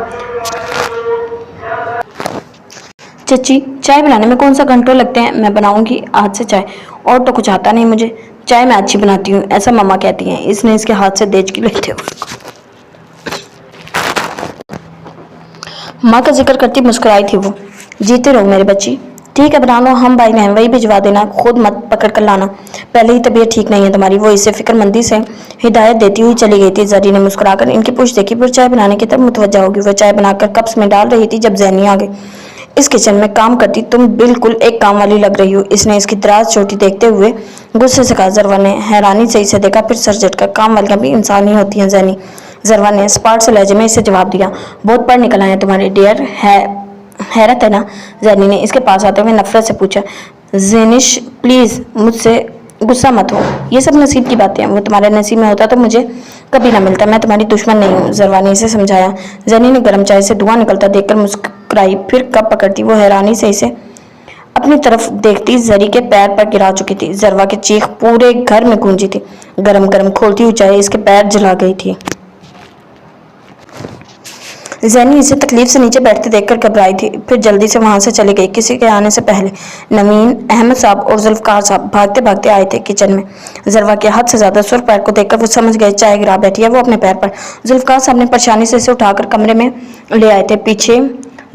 चची चाय बनाने में कौन सा घंटों लगते हैं, मैं बनाऊंगी आज से चाय। और तो कुछ आता नहीं मुझे, चाय मैं अच्छी बनाती हूँ, ऐसा मम्मा कहती हैं। इसने इसके हाथ से देजकी लेते हुए माँ का जिक्र करती मुस्कुराई थी वो। जीते रहो मेरे बच्ची, ठीक है बना लो, हम भाई बहन वही भिजवा देना, खुद मत पकड़ कर लाना, पहले ही तबीयत ठीक नहीं है तुम्हारी। वो इसे फिक्रमंदी से हिदायत देती हुई चली गई थी। जरी ने मुस्कुराकर इनकी पूछ देखी, फिर चाय बनाने की तरफ मुतवज्जा होगी। वह चाय बनाकर कप्स में डाल रही थी जब जैनी आ गई। इस किचन में काम करती तुम बिल्कुल एक काम वाली लग रही हो, इसने इसकी दराज चोटी देखते हुए गुस्से से कहा। जरवा ने हैरानी से इसे देखा, फिर सर झटका। काम वालियां भी इंसान ही होती हैं जैनी, जरवा ने स्पार्ट से लहजे में इसे जवाब दिया। बहुत पढ़ निकल आए तुम्हारे डियर, हैरत है ना? जैनी ने इसके पास आते हुए नफरत से पूछा। जेनिश प्लीज मुझसे गुस्सा मत हो, ये सब नसीब की बातें हैं, वो तुम्हारे नसीब में होता तो मुझे कभी ना मिलता, मैं तुम्हारी दुश्मन नहीं हूँ, जरवा ने इसे समझाया। जैनी ने गर्म चाय से धुआं निकलता देखकर मुस्कुराई, फिर कप पकड़ती वो हैरानी से इसे अपनी तरफ देखती जरी के पैर पर गिरा चुकी थी। जरवा की चीख पूरे घर में गूंजी थी। गरम गरम खोलती हुई चाय इसके पैर जला गई थी। जैनी इसे तकलीफ से नीचे बैठते देखकर घबराई थी, फिर जल्दी से वहां से चली गई। किसी के आने से पहले नवीन, अहमद साहब और जुल्फकार साहब भागते भागते आए थे किचन में। जरवा के हद से ज्यादा सुर्ख पैर को देखकर वो समझ गए चाय गिरा बैठी है वो अपने पैर पर। जुल्फकार साहब ने परेशानी से इसे उठाकर कमरे में ले आए थे। पीछे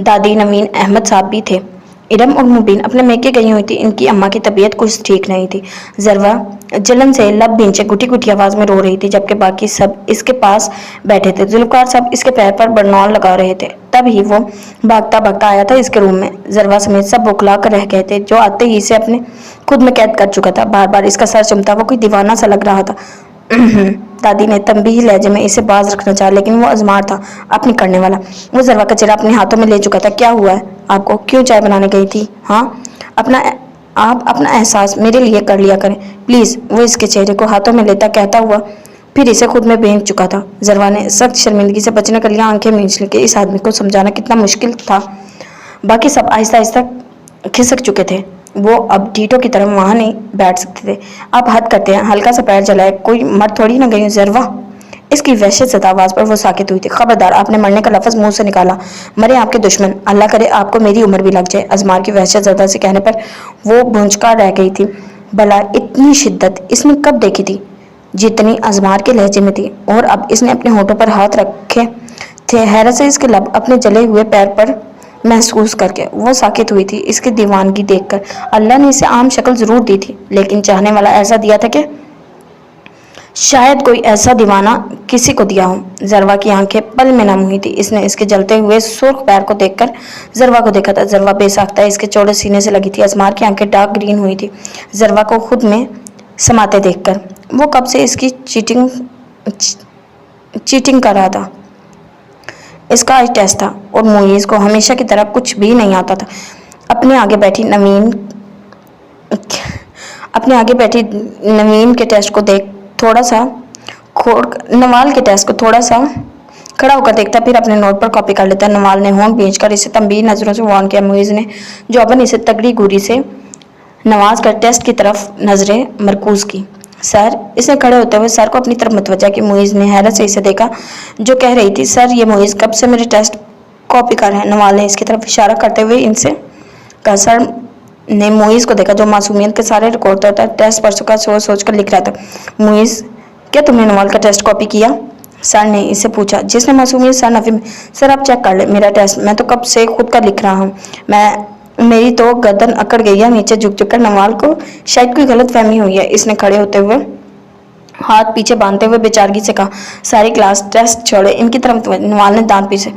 दादी, नवीन, अहमद साहब भी थे। इरम और मुबीन अपने मेके गई हुई थी। इनकी अम्मा की तबीयत कुछ ठीक नहीं थी। जरवा जलन से लब भींचे गुटी गुटी आवाज में रो रही थी, जबकि बाकी सब इसके पास बैठे थे। जुल्फकार साहब इसके पैर पर बरनौल लगा रहे थे। तब ही वो भागता भागता आया था इसके रूम में। जरवा समेत सब बौखला कर रह गए थे। जो आते ही इसे अपने खुद में कैद कर चुका था। बार बार इसका सर चुमता वो कोई दीवाना सा लग रहा था। दादी ने तंबीही लहजे में इसे बाज रखना चाहा, लेकिन वो अजमार था, अपनी करने वाला। वो जरवा का चेहरा अपने हाथों में ले चुका था। क्या हुआ है आपको? क्यों चाय बनाने गई थी? हाँ, आप अपना एहसास मेरे लिए कर लिया करें प्लीज। वो इसके चेहरे को हाथों में लेता कहता हुआ फिर इसे खुद में बेंच चुका था। जरवा ने सख्त शर्मिंदगी से बचने कर लिया। आंखें मींच ली कि इस आदमी को समझाना कितना मुश्किल था। बाकी सब आहिस्ता आहिस्ता खिसक चुके थे। वो अब टीटो की तरह वहां नहीं बैठ सकते थे। आप हद करते हैं, हल्का सा पैर जलाए, कोई मर थोड़ी ना गई जरवा। इसकी वहशत ज़दा आवाज़ पर वो साकित हुई थी। खबरदार, आपने मरने का लफ्ज़ मुंह से निकाला। मरे आपके दुश्मन, अल्लाह करे आपको मेरी उम्र भी लग जाए। अजमार की वहशत ज़दा से कहने पर वो भूंचकार रह गई थी। भला इतनी शिद्दत इसने कब देखी थी जितनी अजमार के लहजे में थी। और अब इसने अपने होठों पर हाथ रखे थे। हैरत से इसके लब अपने जले हुए पैर पर महसूस करके वो साकित हुई थी। इसकी दीवानगी देखकर अल्लाह ने इसे आम शक्ल जरूर दी थी, लेकिन चाहने वाला ऐसा दिया था कि शायद कोई ऐसा दीवाना किसी को दिया हो। जरवा की आंखें पल में नम हुई थी। इसने इसके जलते हुए सुर्ख पैर को देखकर जरवा को देखा था। जरवा बेसाख्ता इसके चौड़े सीने से लगी थी। अजमार की आंखें डार्क ग्रीन हुई थी जरवा को खुद में समाते देखकर। वो कब से इसकी चीटिंग कर रहा था। इसका आज टेस्ट था और मुईज को हमेशा की तरह कुछ भी नहीं आता था। अपने आगे बैठी नवीन के टेस्ट को देख थोड़ा सा नवाल के टेस्ट को थोड़ा सा खड़ा होकर देखता, फिर अपने नोट पर कॉपी कर लेता। नवाल ने होंठ भींचकर इसे तंबीह नजरों से वार्न किया। मुईज ने जौबन इसे तगड़ी गुरी से नवाज कर टेस्ट की तरफ नजरें मरकूज की। सर, इसने खड़े होते हुए सर को अपनी तरफ मुतवज्जा की। मुईज ने हैरत से इसे देखा जो कह रही थी, सर ये मुईज कब से मेरे टेस्ट कॉपी कर रहे हैं। नवाल ने इसकी तरफ इशारा करते हुए इनसे कहा। सर ने मुईज को देखा जो मासूमियत के सारे रिकॉर्ड तोड़ता टेस्ट परसों का सोच सोच कर लिख रहा था। मुईज, क्या तुमने नवाल का टेस्ट कॉपी किया? सर ने इससे पूछा जिसने मासूमियत सर नफी में। सर आप चेक कर ले मेरा टेस्ट, मैं तो कब से खुद का लिख रहा हूँ। मेरी तो गर्दन अकड़ गई है। नीचे झुक झुक कर नवाल को शायद कोई गलत फहमी हुई है। इसने खड़े होते हुए हाथ पीछे बांधते हुए बेचारगी से कहा, सारी क्लास टेस्ट छोड़े, इनकी तरफ। नवाल ने दांत पीछे,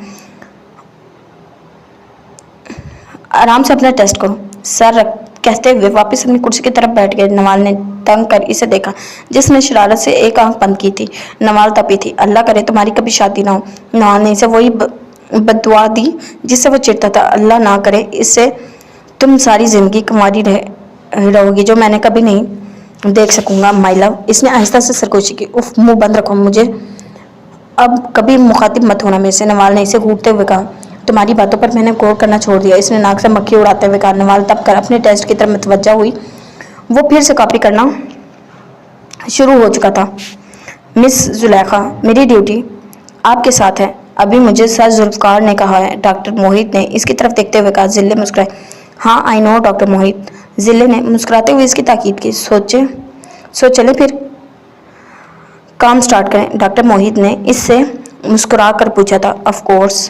आराम से अपना टेस्ट करो सर कहते हुए वापस अपनी कुर्सी की तरफ बैठ गए। नवाल ने तंग कर इसे देखा जिसने शरारत से एक आंख बंद की थी। नवाल तपी थी, अल्लाह करे तुम्हारी कभी शादी ना हो। नवाल ने इसे वही बददुआ दी जिससे वो चिढ़ता था। अल्लाह ना करे इससे तुम सारी जिंदगी कुंवारी रहोगी, जो मैंने कभी नहीं देख सकूंगा माय लव। इसने आहिस्ता से सरगोशी की। उफ, मुंह बंद रखो, मुझे अब कभी मुखातिब मत होना मेरे से। नवाल ने इसे घूरते हुए कहा। तुम्हारी बातों पर मैंने गौर करना छोड़ दिया। इसने नाक से मक्खी उड़ाते हुए कहा। नवाल तब कर अपने टेस्ट की तरफ मुतवज्जा हुई। वो फिर से कॉपी करना शुरू हो चुका था। मिस जुलेखा, मेरी ड्यूटी आपके साथ है। अभी मुझे सर जुल्फकार ने कहा है। डॉक्टर मोहित ने इसकी तरफ देखते हुए कहा। जिले मुस्कुराए। हाँ आई नो डॉक्टर मोहित। जिले ने मुस्कुराते हुए इसकी ताकीद की। सो चले फिर काम स्टार्ट करें। डॉक्टर मोहित ने इससे मुस्कुरा कर पूछा था। ऑफ कोर्स,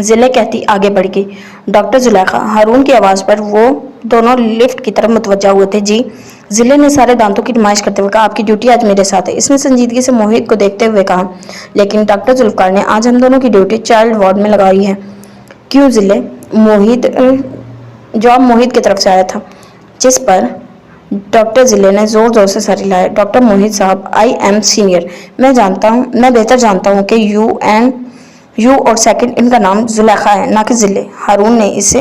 जिले कहती आगे बढ़ गई। डॉक्टर जुलेखा, हारून की आवाज़ पर वो दोनों लिफ्ट की तरफ मुतवज्जा हुए थे। जी। जिले ने सारे दांतों की नुमाइश करते हुए कहा, आपकी ड्यूटी आज मेरे साथ है। इसने संजीदगी से मोहित को देखते हुए कहा। लेकिन डॉक्टर जुल्फकार ने आज हम दोनों की ड्यूटी चाइल्ड वार्ड में लगाई है। क्यों जिले? जवाब मोहित की तरफ से आया था, जिस पर डॉक्टर जिले ने जोर जोर से सर हिलाया। डॉक्टर मोहित साहब, आई एम सीनियर। मैं बेहतर जानता हूँ कि यू और सेकंड इनका नाम जुलेखा है, ना कि जिले। हारून ने इसे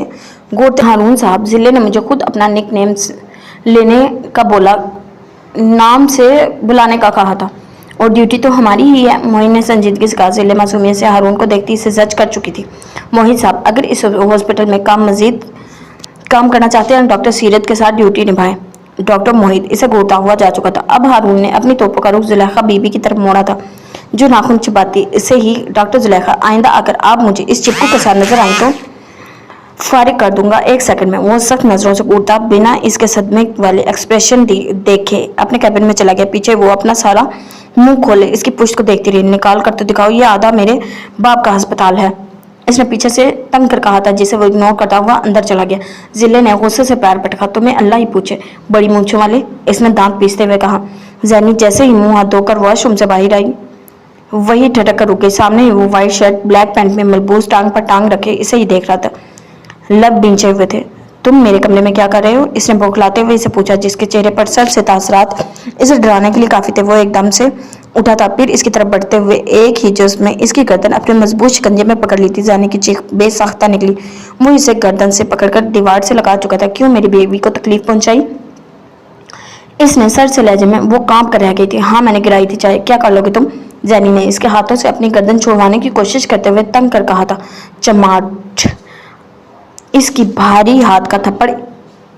गोते। हारून साहब, जिले ने मुझे खुद अपना निक नेम लेने का बोला, नाम से बुलाने का कहा था, और ड्यूटी तो हमारी ही है। मोहित ने संजीदगी से कहा। जिले मासूमियत से हारून को देखती इसे जज कर चुकी थी। मोहित साहब, अगर इस हॉस्पिटल में मजीद काम करना चाहते हैं, डॉक्टर सीरत के साथ ड्यूटी निभाएं। डॉक्टर मोहित इसे घूरता हुआ जा चुका था। अब हारून ने अपनी तोपों का रुख जुलेखा बीबी की तरफ मोड़ा था। जो नाखून चबाती। इसे ही डॉक्टर जुलेखा, आइंदा अगर आप मुझे इस चिपकू के साथ नजर आई तो फारिग कर दूंगा 1 सेकंड में। वो सख्त नजरों से घूरता बिना इसके सदमे वाले एक्सप्रेशन देखे अपने कैबिन में चला गया। पीछे वो अपना सारा मुंह खोले इसकी पुश्त को देखती रही। निकाल कर तो दिखाओ, ये आधा मेरे बाप का अस्पताल है, इसने पीछे से तंग कर कहा था, जिसे वो इग्नोर करता हुआ अंदर चला गया। जिले ने गुस्से से पैर पटका, तुम्हें अल्लाह ही पूछे बड़ी मूंछों वाले, इसने दांत पीसते हुए कहा। जैनी जैसे ही मुंह हाथ धोकर वॉशरूम से बाहर आई वही ठटक कर रुक गई। सामने ही वो व्हाइट शर्ट ब्लैक पैंट में मलबूस टांग पर टांग रखे इसे ही देख रहा था। लब बींचे हुए थे। तुम मेरे कमरे में क्या कर रहे हो? इसने बौखलाते हुए इसे पूछा, जिसके चेहरे पर सर से तासरात इसे डराने के लिए काफी थे। वो एकदम से उठा था, फिर इसकी तरफ बढ़ते हुए एक ही जुज़्म में इसकी गर्दन अपने मजबूत शिकंजे में पकड़ ली थी। जाने की चीख बेसाख्ता निकली। वो इसे गर्दन से पकड़कर दीवार से लगा चुका था। क्यों मेरी बेबी को तकलीफ पहुंचाई? इसने सर से लहजे में। वो कांप कर रह गई थी। हाँ, मैंने गिराई थी चाय, क्या कर लोगे तुम? जैनी ने इसके हाथों से अपनी गर्दन छुड़वाने की कोशिश करते हुए तंग कर कहा था। चमाट। इसकी भारी हाथ का थप्पड़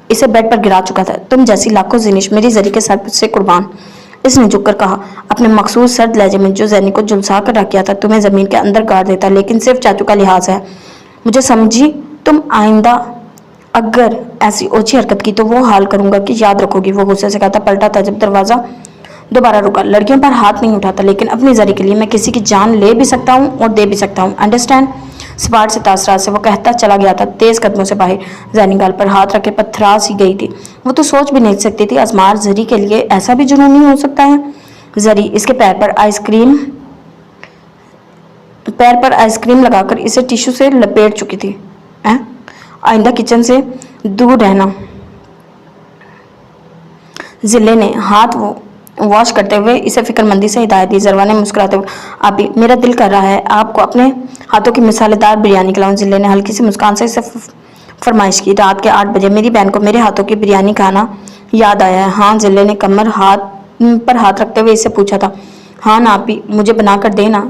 इसे बेड पर गिरा चुका था। तुम जैसी लाखों जिनिश मेरी जरी के सर से कुर्बान, इसने झुककर कहा अपने मखसूस सर्द लहजे में जो जैनी को झुलसा कर रख गया था। तुम्हें जमीन के अंदर गाड़ देता, लेकिन सिर्फ चाचू का लिहाज है। मुझे समझी तुम? आइंदा अगर ऐसी ओछी हरकत की तो वो हाल करूंगा कि याद रखोगी। वो गुस्से से कहता पलटा था जब दरवाजा दोबारा रुका। लड़कियों पर हाथ नहीं उठाता, लेकिन अपनी जरी के लिए मैं किसी की जान ले भी सकता हूँ और दे भी सकता हूँ, अंडरस्टैंड? सपाट से तासरात से वो कहता चला गया था, तेज कदमों से बाहर। जैनी गाल पर हाथ रखे पत्थरा सी गई थी। वो तो सोच भी नहीं सकती थी अजमार जरी के लिए ऐसा भी जुनूनी हो सकता है। जरी इसके पैर पर आइसक्रीम लगाकर इसे टिश्यू से लपेट चुकी थी। आइंदा किचन से दूर रहना। जिले ने हाथ वो वॉश करते हुए इसे फिक्रमंदी से हिदायत दी। जरवा ने मुस्कुराते हुए, अभी मेरा दिल कर रहा है आपको अपने हाथों की मिसालेदार बिरयानी खिलाऊं। जिले ने हल्की सी मुस्कान से इसे फरमाइश की। रात के 8 बजे मेरी बहन को मेरे हाथों की बिरयानी खाना याद आया है। हाँ, जिले ने कमर पर हाथ रखते हुए इससे पूछा था। हाँ ना आपी, मुझे बनाकर देना,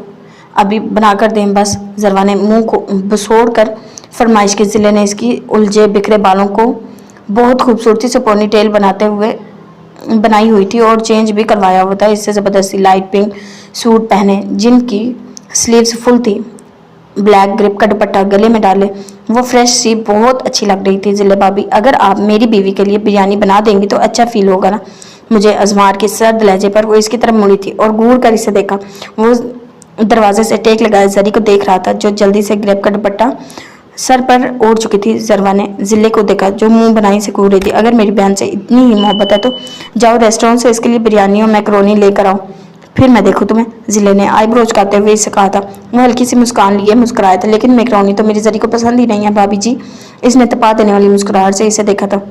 अभी बनाकर दें बस। जरवा ने मुंह को बसोड़ कर फरमाइश की। जिले ने इसकी उलझे बिखरे बालों को बहुत खूबसूरती से पोनी टेल बनाई हुई थी और चेंज भी करवाया हुआ था। इससे ज़बरदस्ती लाइट पिंक सूट पहने जिनकी स्लीव्स फुल थी, ब्लैक ग्रिप का दुपट्टा गले में डाले, वो फ्रेश सी बहुत अच्छी लग रही थी। जिले भाभी, अगर आप मेरी बीवी के लिए बिरयानी बना देंगी तो अच्छा फील होगा ना? मुझे अजमार के सर्द लहजे पर वो इसकी तरफ मुड़ी थी और घूर कर इसे देखा। वो दरवाजे से टेक लगाए जरी को देख रहा था, जो जल्दी से ग्रेप का दुपट्टा सर पर ओढ़ चुकी थी। जरवा ने जिले को देखा, जो मुंह बनाई से घूर रही थी। अगर मेरी बहन से इतनी ही मोहब्बत है तो जाओ रेस्टोरेंट से इसके लिए बिरयानी और मैकरोनी लेकर आओ, फिर मैं देखूं तुम्हें। जिले ने आईब्रोज काटते हुए इससे कहा था। वो हल्की सी मुस्कान लिए मुस्कुराया था, लेकिन मैकरोनी तो मेरी जरी को पसंद ही नहीं है भाभी जी। इसने तपा देने वाली मुस्कुराहट से इसे देखा था।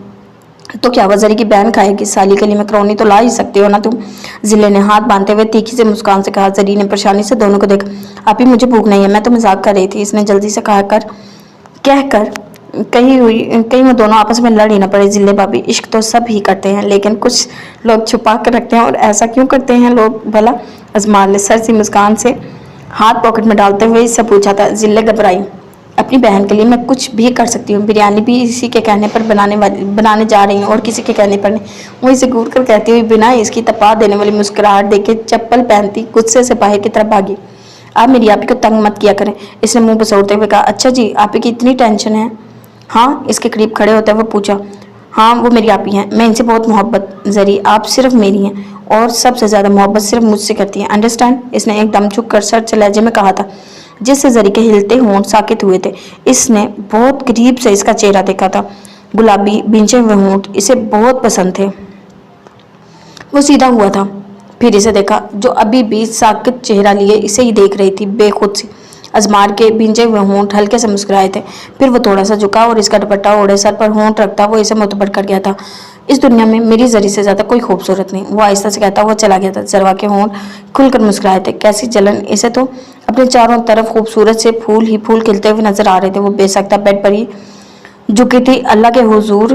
तो क्या वजरी की बहन खाएगी? साली के लिए मैकरोनी तो ला ही सकते हो ना तुम। जिले ने हाथ बांधते हुए तीखी से मुस्कान से कहा। जरी ने परेशानी से दोनों को देखा। आप ही, मुझे भूख नहीं है, मैं तो मजाक कर रही थी, इसने जल्दी से कहकर कहीं वो दोनों आपस में लड़ ही ना पड़े। जिले भाभी, इश्क तो सब ही करते हैं, लेकिन कुछ लोग छुपा कर रखते हैं, और ऐसा क्यों करते हैं लोग भला? अजमार ने सर सी मुस्कान से हाथ पॉकेट में डालते हुए इससे पूछा था। जिले घबराई। अपनी बहन के लिए मैं कुछ भी कर सकती हूँ, बिरयानी भी इसी के कहने पर बनाने जा रही हूँ और किसी के कहने पर नहीं। वो इसे घूर कर कहती हुई बिना इसकी तपा देने वाली मुस्कुराहट देखे चप्पल पहनती गुस्से से बाहर की तरफ भागी। आप मेरी आपी को तंग मत किया करें, इसने मुंह बसोड़ते हुए कहा। अच्छा जी, आपी की इतनी टेंशन है? हाँ, इसके करीब खड़े होते हुए पूछा। हाँ, वो मेरी आपी हैं, मैं इनसे बहुत मोहब्बत। जरी, आप सिर्फ मेरी हैं और सबसे ज़्यादा मोहब्बत सिर्फ मुझसे करती हैं, अंडरस्टैंड? इसने एकदम झुक कर सर लहजे में कहा था, जिससे जरी के हिलते होंठ साकित हुए थे। इसने बहुत करीब से इसका चेहरा देखा था। गुलाबी बिंचे हुए होंठ इसे बहुत पसंद थे। वो सीधा हुआ था, फिर इसे देखा, जो अभी भी साकित चेहरा लिए इसे ही देख रही थी बेखुद सी। अजमार के भिंजे हुए होंठ हल्के से मुस्कुराए थे। फिर वो थोड़ा सा झुका और इसका दुपट्टा ओढ़े सर पर होंठ रखता वो इसे मुतबर कर गया था। इस दुनिया में मेरी जरी से ज्यादा कोई खूबसूरत नहीं, वो आहिस्ता से कहता हुआ चला गया था। जरवा के होंठ खुलकर मुस्कुराए थे। कैसी जलन! इसे तो अपने चारों तरफ खूबसूरत से फूल ही फूल खिलते हुए नजर आ रहे थे। वो बेसख्ता बेड पर ही झुकी थी अल्लाह के हुजूर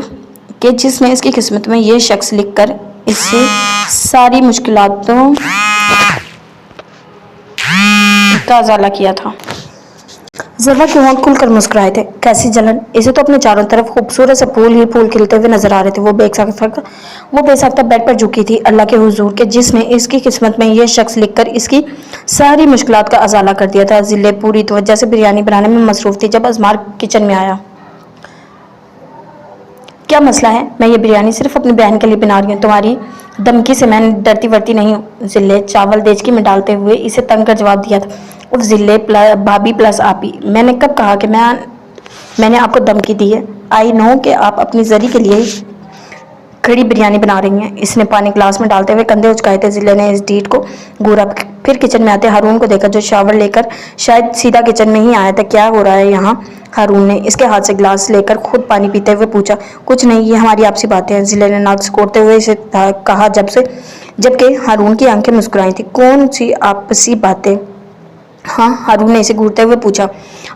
के, जिसने इसकी किस्मत में ये शख्स लिखकर इससे सारी मुश्किलातों का उजाला किया था। जरा के होंठ खुलकर मुस्कुराए थे। कैसी जलन! इसे तो अपने चारों तरफ खूबसूरत से फूल ही फूल खिलते हुए नजर आ रहे थे। वो बेसाख्ता बेड पर झुकी थी। अल्लाह के हुजूर के जिसने इसकी किस्मत में यह शख्स लिखकर इसकी सारी मुश्किलात का अजाला कर दिया था। जिले पूरी तवज्जो से बिरयानी बनाने में मसरूफ थी जब अजमार किचन में आया। क्या मसला है? मैं ये बिरयानी सिर्फ अपनी बहन के लिए बना रही हूँ, तुम्हारी धमकी से मैं डरती वरती नहीं हूँ। जिले चावल देचकी में डालते हुए इसे तंग कर जवाब दिया था। उफ जिले भाभी प्लस आप ही, मैंने कब कहा कि मैंने आपको धमकी दी है? आई नो कि आप अपनी जरी के लिए खड़ी बिरयानी बना रही हैं। इसने पानी ग्लास में डालते हुए कंधे उचकाए थे। जिले ने इस डीट को घूरा, फिर किचन में आते हारून को देखा जो शावर लेकर शायद सीधा किचन में ही आया था। क्या हो रहा है यहाँ? हारून ने इसके हाथ से गिलास लेकर खुद पानी पीते हुए पूछा। कुछ नहीं, ये हमारी आपसी बातें हैं। जिले ने नाक सिकोड़ते हुए इसे कहा जबकि हारून की आंखें मुस्कुराई थी। कौन सी आपसी बातें? हाँ, हारून ने इसे घूरते हुए पूछा।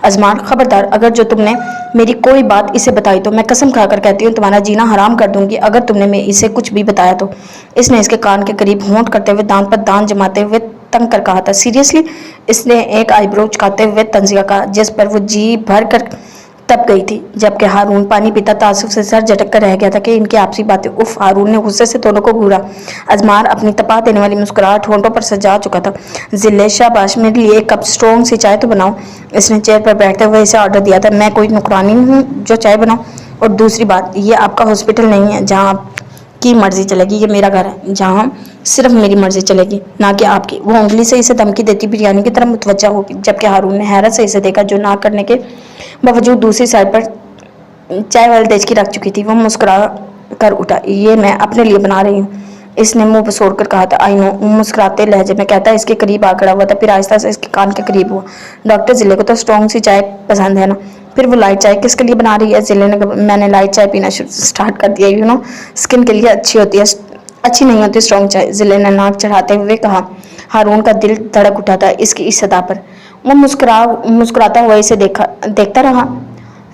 अजमान, खबरदार, अगर जो तुमने मेरी कोई बात इसे बताई तो मैं कसम खाकर कहती हूँ तुम्हारा जीना हराम कर दूंगी अगर तुमने मैं इसे कुछ भी बताया तो। इसने इसके कान के करीब होंठ करते हुए दांत पर दांत जमाते हुए तंग कर कहा था। सीरियसली? इसने एक आईब्रो चुकाते हुए तंजिया कहा जिस पर वो जी भर कर तब गई थी। जबकि हारून पानी पीता तासुफ से सर झटक कर रह गया था कि इनकी आपसी बातें। उफ! हारून ने गुस्से से दोनों को घूरा। अजमार अपनी तपा देने वाली मुस्कुराहट होंठों पर सजा चुका था। जिले शाबाश, मेरे लिए एक कप स्ट्रॉन्ग सी चाय तो बनाओ। इसने चेयर पर बैठते हुए इसे ऑर्डर दिया था। मैं कोई नुकरानी हूँ जो चाय बनाऊँ? और दूसरी बात, ये आपका हॉस्पिटल नहीं है जहाँ की मर्जी चलेगी। ये मेरा घर है जहाँ सिर्फ मेरी मर्जी चलेगी, ना कि आपकी। वो उंगली से इसे धमकी देती बिरयानी की तरफ मुतवज्जा होगी जबकि हारून ने हैरत से इसे देखा जो ना करने के बावजूद दूसरी साइड पर चाय वाली देचकी रख चुकी थी। वो मुस्कुरा कर उठा। ये मैं अपने लिए बना रही हूँ, इसने मुंह पसोड़ कर कहा था। आई नो, मुस्कुराते लहजे में कहता इसके करीब आ खड़ा हुआ था, फिर आहिस्ता से इसके कान के करीब हुआ। डॉक्टर जिले को तो स्ट्रॉन्ग सी चाय पसंद है ना? फिर वो लाइट चाय किसके लिए बना रही है? जिले ने मैंने लाइट चाय पीना स्टार्ट कर दिया। यू नो, स्किन के लिए अच्छी होती है, अच्छी नहीं होती स्ट्रॉन्ग चाय, जिले ने नाक चढ़ाते हुए कहा। हारून का दिल धड़क उठा था इसकी इस सदा पर। वो मुस्कुराता हुआ इसे देखता रहा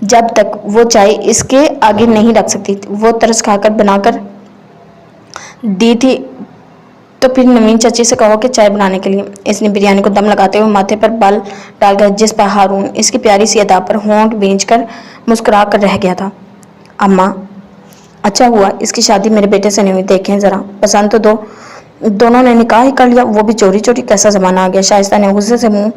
जब तक वो चाय इसके आगे नहीं रख सकती। वो तरस खाकर बनाकर दी थी तो फिर नवीन चाची से कहो कि चाय बनाने के लिए। इसने बिरयानी को दम लगाते हुए माथे पर बल डाल गया जिस पर हारून इसकी प्यारी सी अदा पर होंठ भींच कर मुस्कुरा कर रह गया था। अम्मा, अच्छा हुआ इसकी शादी मेरे बेटे से नहीं हुई। देखें जरा, पसंद तो दोनों ने निकाह ही कर लिया, वो भी चोरी चोरी। कैसा जमाना आ गया? शाइस्ता ने गुस्से से मुंह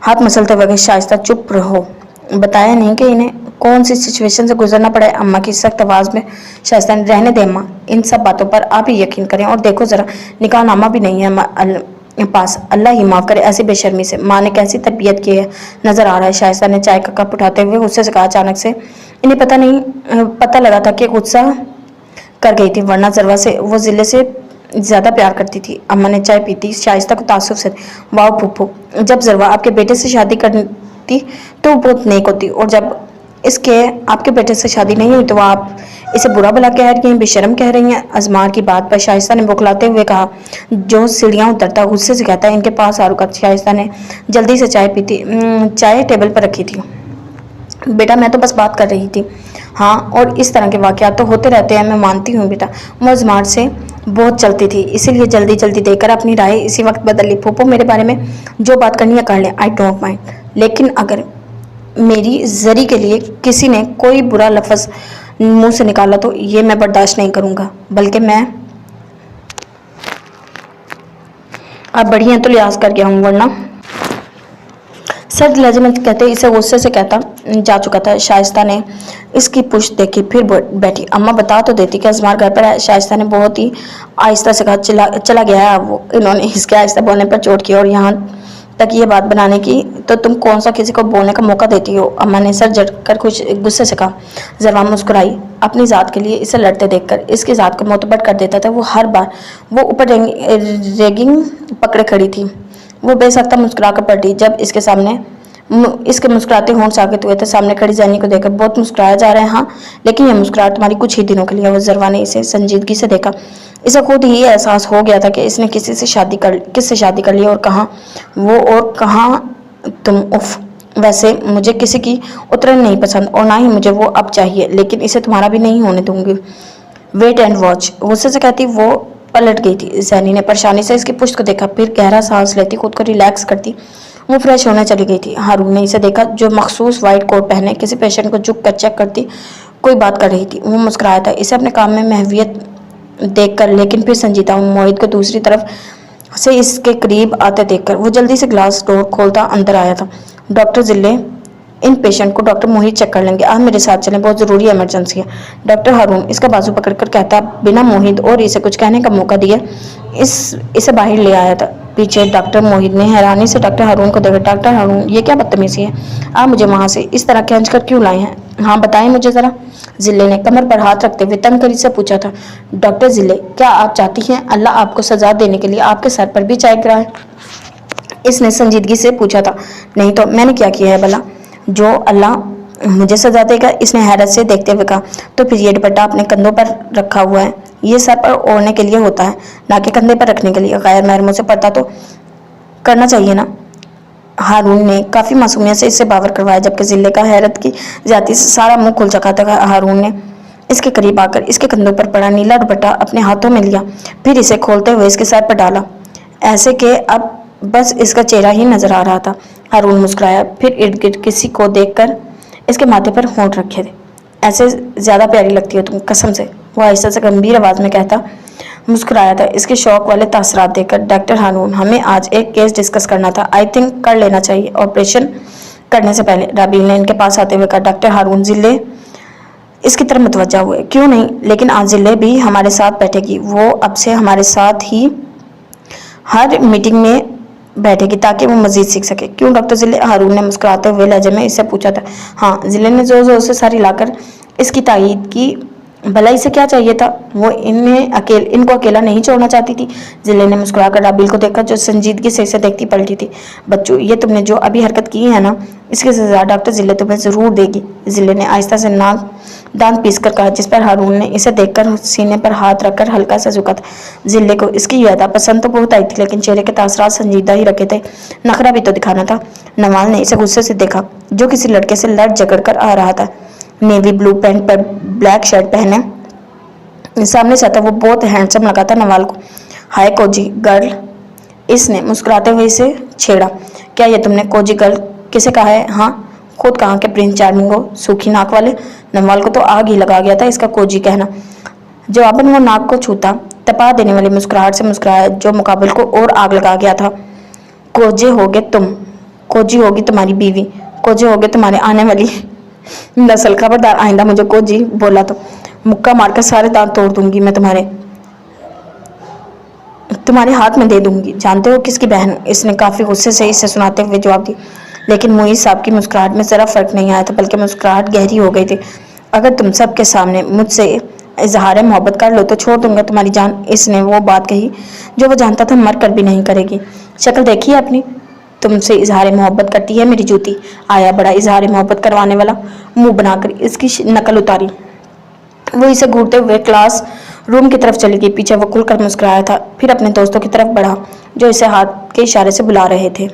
हाथ मसलते हुए। शाइस्ता, चुप रहो। बताया नहीं कि इन्हें कौन सी सिचुएशन से गुजरना पड़ा है? अम्मा की सख्त आवाज में। शाइस्ता ने, रहने दे अम्मा, इन सब बातों पर आप ही यकीन करें। और देखो जरा, निकाहनामा भी नहीं है पास। अल्लाह ही माफ करे ऐसी बेशर्मी से। माँ ने कैसी तरबियत की है नजर आ रहा है। शाइस्ता ने चाय का कप उठाते हुए गुस्से से कहा। अचानक से इन्हें पता लगा था कि गुस्सा कर गई थी, वरना जरवा से वो जिले से ज्यादा प्यार करती थी। अम्मा ने चाय पीती शाइस्ता को तासुफ से। वाह फूफू, जब जरवा आपके बेटे से शादी करती तो वो बहुत नेक होती, और जब इसके आपके बेटे से शादी नहीं हुई तो आप इसे बुरा भला कह रही हैं, बेशर्म कह रही हैं। अजमार की बात पर शाइस्ता ने बौखलाते हुए कहा। जो सीढ़ियाँ उतरता गुस्से से कहता है, इनके पास आ रुका। शाइस्ता ने जल्दी से चाय पीती। चाय टेबल पर रखी थी। बेटा, मैं तो बस बात कर रही थी। हाँ, और इस तरह के वाक़यात तो होते रहते हैं, मैं मानती हूँ बेटा। वो अजमार से बहुत चलती थी, इसीलिए जल्दी जल्दी देकर अपनी राय इसी वक्त बदल ली। फूफो, मेरे बारे में जो बात करनी है कर लें, आई डोंट माइंड, लेकिन अगर मेरी जरी के लिए किसी ने कोई बुरा लफ्ज़ मुंह से निकाला तो ये मैं बर्दाश्त नहीं करूँगा। बल्कि मैं आप बड़ी हैं तो लिहाज कर गया हूँ, वरना। सर्द लहजे में कहते इसे गुस्से से कहता जा चुका था। शाइस्ता ने इसकी पुश्त देखी, फिर बैठी। अम्मा बता तो देती कि अजमार घर पर है। शाइस्ता ने बहुत ही आहिस्ता से कहा। चला गया है वो। इन्होंने इसके आहिस्ता बोलने पर चोट की और यहाँ तक ये बात बनाने की तो तुम कौन सा किसी को बोलने का मौका देती हो? अम्मा ने सर झटकर कुछ गुस्से से कहा। जरवा मुस्कुराई। अपनी ज़ात के लिए इसे लड़ते देखकर इसकी ज़ात को मोतबर कर देता था। वो हर बार वो ऊपर रेगिंग पकड़े खड़ी थी। वो बेसख्ता मुस्कुरा कर पलटी जब इसके सामने इसके मुस्कुराते होंठ साबित हुए थे। सामने खड़ी जैनी को देखकर बहुत मुस्कुराया जा रहा है। हाँ, लेकिन यह मुस्कुराहट तुम्हारी कुछ ही दिनों के लिए। वो जरवा ने इसे संजीदगी से देखा। इसे खुद ही एहसास हो गया था कि इसने किससे शादी कर ली और कहाँ वो और कहाँ तुम। उफ, वैसे मुझे किसी की उतरन नहीं पसंद और ना ही मुझे वो अब चाहिए, लेकिन इसे तुम्हारा भी नहीं होने दूंगी। वेट एंड वॉच, गुस्से से कहती वो पलट गई थी। जैनी ने परेशानी से इसकी पुश्त को देखा, फिर गहरा सांस लेती खुद को रिलैक्स करती वो फ्रेश होने चली गई थी। हारून ने इसे देखा, जो मखसूस वाइट कोट पहने किसी पेशेंट को झुक कर चेक करती कोई बात कर रही थी। वो मुस्कुराया था, इसे अपने काम में महवियत देखकर, लेकिन फिर संजीदा मोहित को दूसरी तरफ से इसके करीब आते देखकर वो जल्दी से ग्लास डोर खोलता अंदर आया था। डॉक्टर जिले, इन पेशेंट को डॉक्टर मोहित चेक कर लेंगे, आप मेरे साथ चलें, बहुत ज़रूरी इमरजेंसी है। डॉक्टर हारून इसका बाजू पकड़कर कहता, बिना मोहित और इसे कुछ कहने का मौका दिए इसे बाहर ले आया था। पीछे डॉक्टर मोहित ने हैरानी से डॉक्टर हारून को देखा। डॉक्टर हारून, ये क्या बदतमीजी है, आप मुझे वहाँ से इस तरह खींच कर क्यों लाए हैं? हाँ बताएं मुझे ज़रा। जिले ने कमर पर हाथ रखते हुए तनकरी से पूछा था। डॉक्टर जिले, क्या आप चाहती हैं अल्लाह आपको सजा देने के लिए आपके सर पर भी चाय गिराए? इसने संजीदगी से पूछा था। नहीं तो मैंने क्या किया है भला जो अल्लाह मुझे सजा देगा? इसने हैरत से देखते हुए कहा। तो फिर ये दुपट्टा अपने कंधों पर रखा हुआ है, ये सर पर ओढ़ने के लिए होता है, ना कि कंधे पर रखने के लिए। गैर महरमों से पर्दा तो करना चाहिए ना। हारून ने काफ़ी मासूमियत से इससे बावर करवाया, जबकि जिले का हैरत की ज्यादती से सारा मुंह खुल चुका था। हारून ने इसके करीब आकर इसके कंधों पर पड़ा नीला दुपट्टा अपने हाथों में लिया, फिर इसे खोलते हुए इसके सर पर डाला, ऐसे कि अब बस इसका चेहरा ही नजर आ रहा था। हारून मुस्कुराया, फिर इर्द गिर्द किसी को देखकर इसके माथे पर होंठ रखे थे। ऐसे ज़्यादा प्यारी लगती हो तुम, कसम से, वो आहिस्ता से गंभीर आवाज़ में कहता मुस्कुराया था। इसके शौक वाले तासरात देखकर, डॉक्टर हारून, हमें आज एक केस डिस्कस करना था, आई थिंक कर लेना चाहिए ऑपरेशन करने से पहले। राबील ने इनके पास आते हुए कहा। डॉक्टर हारून जिले इसकी तरफ मुतवज्जा हुए। क्यों नहीं, लेकिन आज जिले भी हमारे साथ बैठेगी, वो अब से हमारे साथ ही हर मीटिंग में बैठेगी ताकि वो मजीद सीख सके। क्यों डॉक्टर जिले? हारून ने मुस्कुराते हुए लहजे में इससे पूछा था। हाँ, जिले ने जोर जोर से सारी लाकर इसकी तायीद की। भला इसे क्या चाहिए था? वो इनको अकेला नहीं छोड़ना चाहती थी। जिले ने मुस्कुराकर राबील को देखा, जो संजीदगी से इसे देखती पलटी थी। बच्चों, ये तुमने जो अभी हरकत की है ना, इसकी सजा डॉक्टर जिले तुम्हें जरूर देगी। जिले ने आहिस्ता से नाक दांत पीसकर कहा, जिस पर हारून ने इसे देखकर सीने पर हाथ रखकर हल्का सा झुका था। जिले को इसकी ये अदा पसंद तो बहुत आई थी, लेकिन चेहरे के तासरात संजीदा ही रखे थे, नखरा भी तो दिखाना था। नवाज ने इसे गुस्से से देखा, जो किसी लड़के से लड़ झगड़ कर आ रहा था। नेवी ब्लू पैंट पर ब्लैक शर्ट पहने सामने से आता वो बहुत हैंडसम लगा था नवाल को। हाय कोजी गर्ल, इसने मुस्कुराते हुए इसे छेड़ा। क्या ये तुमने कोजी गर्ल किसे कहा है? हाँ, खुद कहाँ के प्रिंस चार्मिंग हो, सूखी नाक वाले। नवाल को तो आग ही लगा गया था इसका कोजी कहना। जवाबन वो नाक को छूता तपा देने वाली मुस्कुराहट से मुस्कुराया, जो मुकाबल को और आग लगा गया था। कोजे होगे तुम, कोजी होगी तुम्हारी बीवी, कोजे होगे तुम्हारे आने वाली नस्ल। खबरदार आइंदा मुझे कोजी बोला तो मुक्का मारकर सारे दांत तोड़ दूंगी मैं, तुम्हारे हाथ में दे दूंगी। जानते हो किसकी बहन? इसने काफी गुस्से से इसे सुनाते हुए जवाब दी। लेकिन मोई साहब की मुस्कुराहट में जरा फर्क नहीं आया था, बल्कि मुस्कुराहट गहरी हो गई थी। अगर तुम सबके सामने मुझसे इजहार मोहब्बत कर लो तो छोड़ दूंगा तुम्हारी जान। इसने वो बात कही जो वो जानता था मर कर भी नहीं करेगी। शक्ल देखिए अपनी, तुमसे इजहार मोहब्बत करती है मेरी जूती। आया बड़ा इजहार मोहब्बत करवाने वाला, मुंह बनाकर इसकी नकल उतारी। वो इसे घूरते हुए क्लास रूम की तरफ चली गई। पीछे वो खुलकर मुस्कुराया था, फिर अपने दोस्तों की तरफ बढ़ा जो इसे हाथ के इशारे से बुला रहे थे।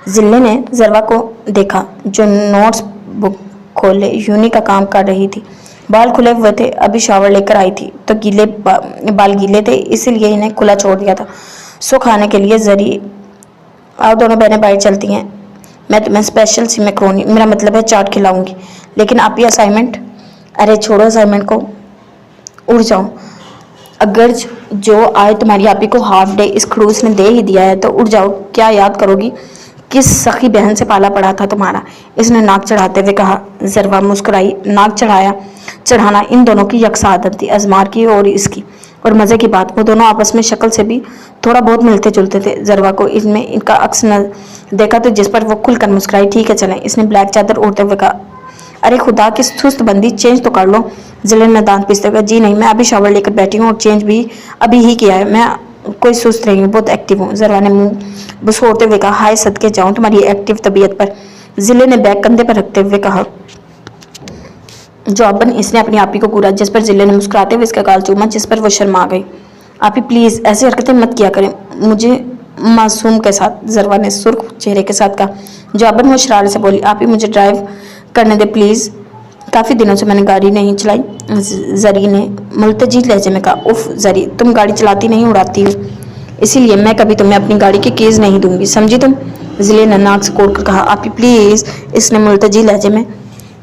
जिले ने जरवा को देखा, जो नोट्स बुक खोले यूनी का काम कर रही थी। बाल खुले हुए थे, अभी शावर लेकर आई थी तो बाल गीले थे, इसीलिए इन्हें खुला छोड़ दिया था। सो खाने के लिए जरी आओ, दोनों बहनें बाहर चलती हैं, मैं तुम्हें स्पेशल सी मैक्रोनी, मेरा मतलब है चाट खिलाऊंगी। लेकिन आप ही असाइनमेंट? अरे छोड़ो असाइनमेंट को, उड़ जाओ। अगर जो आए तुम्हारी आपी को हाफ डे इस खड़ूस ने दे ही दिया है तो उड़ जाओ। क्या याद करोगी किस सखी बहन से पाला पड़ा था तुम्हारा? इसने नाक चढ़ाते हुए कहा। जरवा मुस्कुराई। नाक चढ़ाना इन दोनों की यकसा आदत थी, अजमार की और इसकी। और मजे की बात, वो दोनों आपस में शक्ल से भी थोड़ा बहुत मिलते जुलते थे। जरवा को इनमें इनका अक्स न देखा तो जिस पर वो खुलकर मुस्कुराई। ठीक है चलें, इसने ब्लैक चादर ओढ़ते हुए कहा। अरे खुदा की सुस्त बंदी, चेंज तो कर लो। जिले ने दांत पीसते हुए, जी नहीं, मैं अभी शावर लेकर बैठी हूँ और चेंज भी अभी ही किया है, मैं कोई सुस्त नहीं हूँ, बहुत एक्टिव हूँ। जरवा ने मुंह बसोड़ते हुए कहा। हाय सदके जाऊँ तुम्हारी एक्टिव तबीयत पर। जिले ने बैग कंधे पर रखते हुए कहा। जवाबन इसने अपनी आपी को घूरा, जिस पर जिले ने मुस्कुराते हुए इसका गाल चूमा, जिस पर वो शर्मा गई। आपी प्लीज ऐसी हरकतें मत किया करें मुझे मासूम के साथ, जरवा ने सुर्ख चेहरे के साथ कहा। जवाबन वो शरारत से बोली। आपी मुझे ड्राइव करने दे प्लीज, काफ़ी दिनों से मैंने गाड़ी नहीं चलाई। जरी ने मुल्तजी लहजे में कहा। उफ जरी, तुम गाड़ी चलाती नहीं उड़ाती हो, इसीलिए मैं कभी तुम्हें अपनी गाड़ी की कीज नहीं दूंगी, समझी तुम? जिले ने नाक से कोड़कर कहा, आप प्लीज। इसने मुल्तजी लहजे में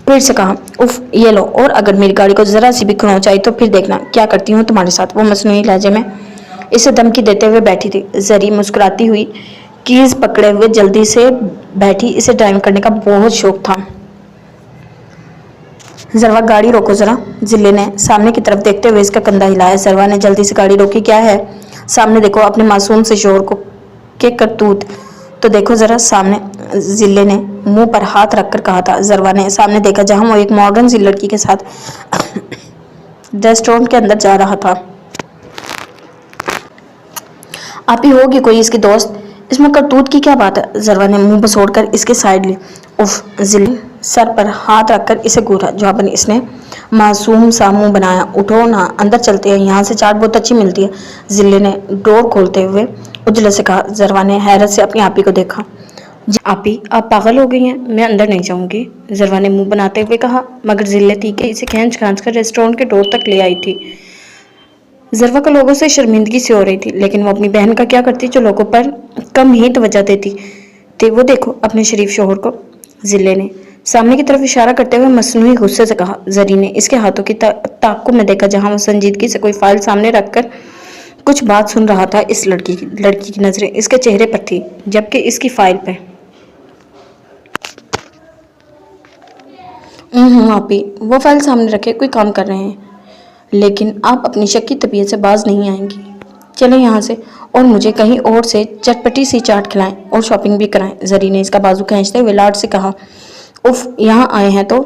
फिर से कहा, उफ, ये लो, और अगर मेरी गाड़ी को जरा सी भी खरोंच आई तो फिर देखना क्या करती हूँ तुम्हारे साथ। वो मसनूई लहजे में इसे धमकी देते हुए बैठी थी। जरी मुस्कुराती हुई कीज पकड़े हुए जल्दी से बैठी। इसे ड्राइव करने का बहुत शौक था। जरवा, गाड़ी रोको जरा। जिले ने सामने की तरफ देखते हुए इसका कंधा हिलाया। जरवा ने जल्दी से गाड़ी रोकी। क्या है? सामने देखो, अपने मासूम से शोहर को के करतूत तो देखो जरा सामने। जिले ने मुंह पर हाथ रखकर कहा था। जरवा ने सामने देखा जहां वो एक मॉडर्न सी लड़की के साथ रेस्टोरेंट के अंदर जा रहा था। आप ही होगी कोई इसकी दोस्त? इसमें करतूत की क्या बात है? जरवा ने मुंह बसोड़कर इसके साइड ली। उफ, जिले सर पर हाथ रखकर इसे घूरा। जवाबन इसने मासूम सा मुंह बनाया। उठो ना, अंदर चलते हैं, यहाँ से चाट बहुत अच्छी मिलती है। जिले ने डोर खोलते हुए उजले से कहा। जरवा ने हैरत से अपनी आपी को देखा। आपी, आप पागल हो गई हैं? मैं अंदर नहीं जाऊंगी, जरवा ने मुंह बनाते हुए कहा। मगर जिले थी कि इसे खींच खांच कर रेस्टोरेंट के डोर तक ले आई थी। जरवा को लोगों से शर्मिंदगी सी हो रही थी, लेकिन वो अपनी बहन का क्या करती जो लोगों पर कम ही तवज्जो देती थी। वो देखो अपने शरीफ शोहर को। जिले ने सामने की तरफ इशारा करते हुए मसनूई गुस्से से कहा। जरी ने इसके हाथों की ताक्कुब में देखा जहां वो संजीदगी से कोई फाइल सामने रखकर कुछ बात सुन रहा था। इस लड़की की नजरें इसके चेहरे पर थी, जबकि इसकी फाइल पे। आपी, वो फाइल सामने रखे कोई काम कर रहे हैं, लेकिन आप अपनी शक की तबीयत से बाज नहीं आएंगी। चलें यहाँ से, और मुझे कहीं और से चटपटी सी चाट खिलाएं और शॉपिंग भी कराएं। जरी ने इसका बाजू खींचते हुए लाड से कहा। उफ, यहाँ आए हैं तो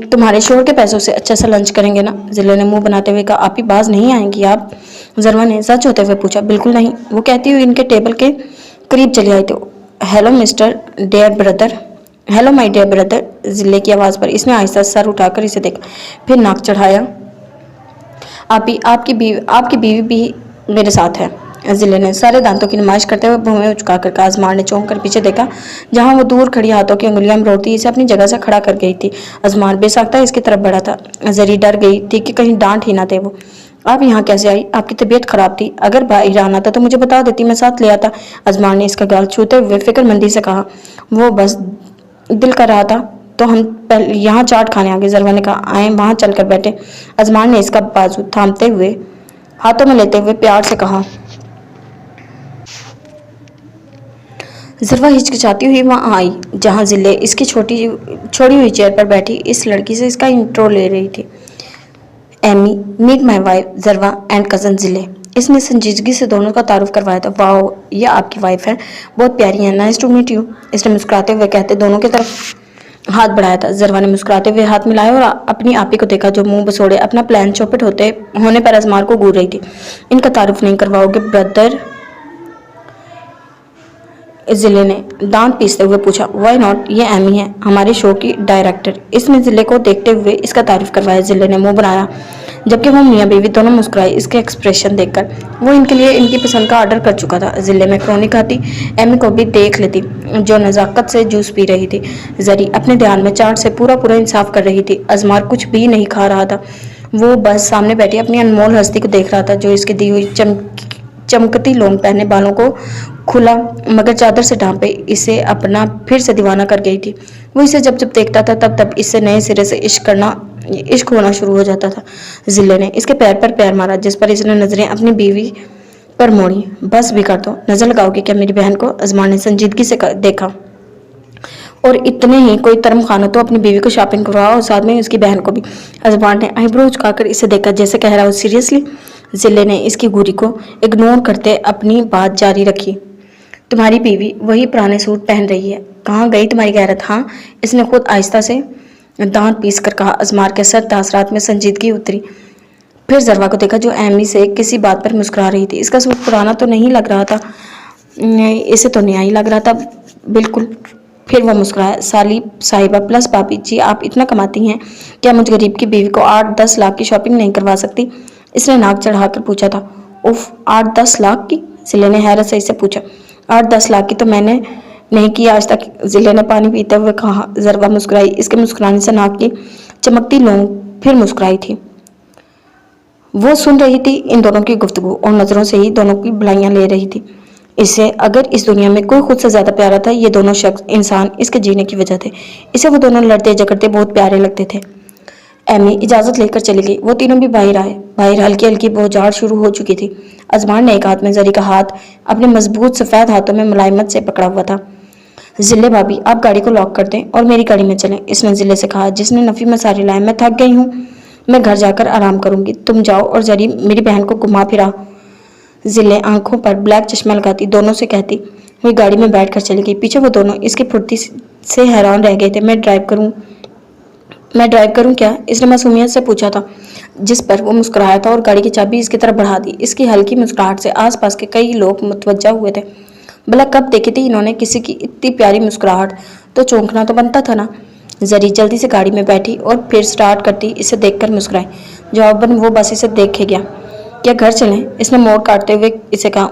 तुम्हारे शोहर के पैसों से अच्छा सा लंच करेंगे ना? जिले ने मुंह बनाते हुए कहा। आप ही बाज नहीं आएंगी आप? जरवा ने सच होते हुए पूछा। बिल्कुल नहीं, वो कहती हुई इनके टेबल के करीब चली आई तो hello mister dear brother. Hello my dear brother. जिले की आवाज़ पर इसने आहिस्ता सर उठाकर इसे देखा, फिर नाक चढ़ाया। आपकी बीवी भी मेरे साथ है। जिले ने सारे दांतों की नुमाइश करते हुए भूमि में झुकाकर कहा। अजमार ने चौंक कर पीछे देखा जहां वो दूर खड़ी हाथों की उंगलियां मरोड़ती इसे अपनी जगह से खड़ा कर गई थी। अजमार बेसाख्ता इसकी तरफ बढ़ा था। जरी डर गई थी कि कहीं डांट ही ना दे वो। आप यहाँ कैसे आई? आपकी तबीयत खराब थी, अगर बाहर आना था तो मुझे बता देती, मैं साथ ले आता। अजमार ने इसका गाल छूते हुए फिक्रमंदी से कहा। वो बस दिल कर रहा था तो हम पहले यहाँ चाट खाने आ गए। जरवा ने कहा। आए वहां चलकर बैठे। अजमान ने इसका बाजू थामते हुए हाथों में लेते हुए प्यार से कहा। जरवा हिचकिचाती हुई वहां आई जहां जिले इसकी छोड़ी हुई चेयर पर बैठी इस लड़की से इसका इंट्रो ले रही थी। एमी, मीट माय वाइफ जरवा एंड कजन जिले। इसने संजीदगी से दोनों का तारुफ करवाया था। वाह, ये आपकी वाइफ है, बहुत प्यारी है, नाइस टू मीट यू। इसने मुस्कुराते हुए कहते दोनों की तरफ हाथ बढ़ाया था। जरवा ने मुस्कुराते हुए हाथ मिलाया और अपनी आपी को देखा जो मुंह बसोड़े अपना प्लान चौपट होने पर अजमार को घूर रही थी। इनका तारुफ नहीं करवाओगे ब्रदर? जिले ने दांत पीसते हुए पूछा। वाई नॉट, ये एमी है, हमारे शो की डायरेक्टर। इसने जिले को देखते हुए इसका तारीफ करवाया। जिले ने मुंह बनाया, जबकि वो मियाँ बीवी दोनों मुस्कुराए इसके एक्सप्रेशन देखकर। वो इनके लिए इनकी पसंद का ऑर्डर कर चुका था। जिले में क्रोनिक आती एमी को भी देख लेती जो नज़ाकत से जूस पी रही थी। जरी अपने ध्यान में चाट से पूरा इंसाफ कर रही थी। अजमार कुछ भी नहीं खा रहा था, वो बस सामने बैठी अपनी अनमोल हस्ती को देख रहा था जो इसकी दी हुई चमकती लोन पहने बालों को खुला मगर चादर से ढांपे इसे अपना फिर से दीवाना कर गई थी। वो इसे जब जब देखता था तब इससे नए सिरे से इश्क होना शुरू हो जाता था। जिले ने इसके पैर पर पैर मारा जिस पर इसने नजरें अपनी बीवी पर मोड़ी। बस भी कर दो, नजर लगाओगे क्या मेरी बहन को? अजमान ने संजीदगी से देखा। और इतने ही कोई तरम खाना तो अपनी बीवी को शॉपिंग करवाओ और साथ में उसकी बहन को भी। अजमान ने आईब्रो झुकाकर इसे देखा जैसे कह रहा हो सीरियसली। जिले ने इसकी घूरी को इग्नोर करते अपनी बात जारी रखी। तुम्हारी बीवी वही पुराने सूट पहन रही है, कहाँ गई तुम्हारी गैरत? हाँ, इसने खुद आहिस्ता से दांत पीस कर कहा। अजमार के सर तासरात में संजीदगी उतरी। फिर जरवा को देखा जो एमी से किसी बात पर मुस्कुरा रही थी। इसका सूट पुराना तो नहीं लग रहा था, इसे तो नया ही लग रहा था बिल्कुल। फिर वह मुस्कुराया। साली साहिबा प्लस भाभी जी, आप इतना कमाती हैं, क्या मुझ गरीब की बीवी को 8-10 लाख की शॉपिंग नहीं करवा सकती? इसने नाक चढ़ाकर पूछा था। उफ, 8-10 लाख की? जिले ने हैरत से इससे पूछा। 8-10 लाख की तो मैंने नहीं की आज तक, जिले ने पानी पीते हुए कहा। जरवा मुस्कुराई। इसके मुस्कुराने से नाक की चमकती लौंग फिर मुस्कुराई थी। वो सुन रही थी इन दोनों की गुफ्तगू और नजरों से ही दोनों की भलाइयां ले रही थी। इसे अगर इस दुनिया में कोई खुद से ज्यादा प्यारा था, ये दोनों शख्स इंसान इसके जीने की वजह थे। इसे वो दोनों लड़ते झगड़ते बहुत प्यारे लगते थे। एमी इजाजत लेकर चली गई। वो तीनों भी बाहर आए। बाहर हल्की हल्की बौछार शुरू हो चुकी थी। अजमान ने एक हाथ में जरी का हाथ अपने मजबूत सफेद हाथों में मुलायमत से पकड़ा हुआ था। जिले भाभी, आप गाड़ी को लॉक कर दें और मेरी गाड़ी में चलें, इसने जिले से कहा, जिसने नफी मसारे लाए। मैं थक गई हूँ, मैं घर जाकर आराम करूंगी, तुम जाओ। और जरी मेरी बहन को घुमा फिरा जिले आंखों पर ब्लैक चश्मा लगाती दोनों से कहती हुई गाड़ी में बैठकर चली गई। पीछे वो दोनों इसकी फुर्ती से हैरान रह गए थे। मैं ड्राइव करूं क्या? इसने मासूमियत से पूछा था, जिस पर वो मुस्कुराया था और गाड़ी की चाबी इसकी तरफ बढ़ा दी। इसकी हल्की मुस्कुराहट से आसपास के कई लोग मुतवज्जा हुए थे। भला कब देखी थी इन्होंने किसी की इतनी प्यारी मुस्कुराहट? तो चौंकना तो बनता था ना। जरी जल्दी से गाड़ी में बैठी और फिर स्टार्ट करती इसे देखकर मुस्कुराई। जवाबन वो बस इसे देखे गया। क्या घर चलें? इसने मोड़ काटते हुए इसे कहा।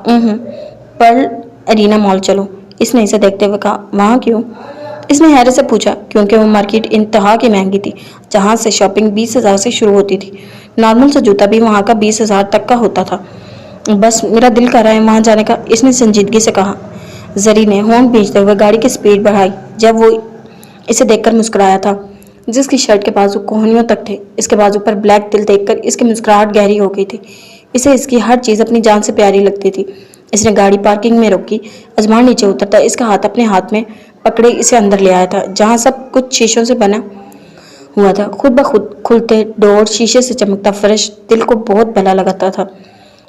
पर अरीना मॉल चलो, इसने इसे देखते हुए कहा। वहाँ क्यों? इसने हैरत से पूछा। क्योंकि वो मार्केट इंतहा की महंगी थी, जहाँ से शॉपिंग 20,000 से शुरू होती थी। नॉर्मल सा जूता भी वहाँ का 20,000 तक का होता था। बस मेरा दिल कर रहा है वहाँ जाने का, इसने संजीदगी से कहा। जरी ने हॉर्न भींचते हुए गाड़ी की स्पीड बढ़ाई। जब वो इसे देखकर मुस्कुराया था, जिसकी शर्ट के बाजू कोहनियों तक थे। इसके बाजू पर ब्लैक तिल देखकर इसकी मुस्कुराहट गहरी हो गई थी। इसे इसकी हर चीज़ अपनी जान से प्यारी लगती थी। इसने गाड़ी पार्किंग में रोकी। अजमान नीचे उतरता इसका हाथ अपने हाथ में पकड़े इसे अंदर ले आया था, जहाँ सब कुछ शीशों से बना हुआ था। खुद ब खुद खुलते डोर, शीशे से चमकता फर्श दिल को बहुत भला लगाता था।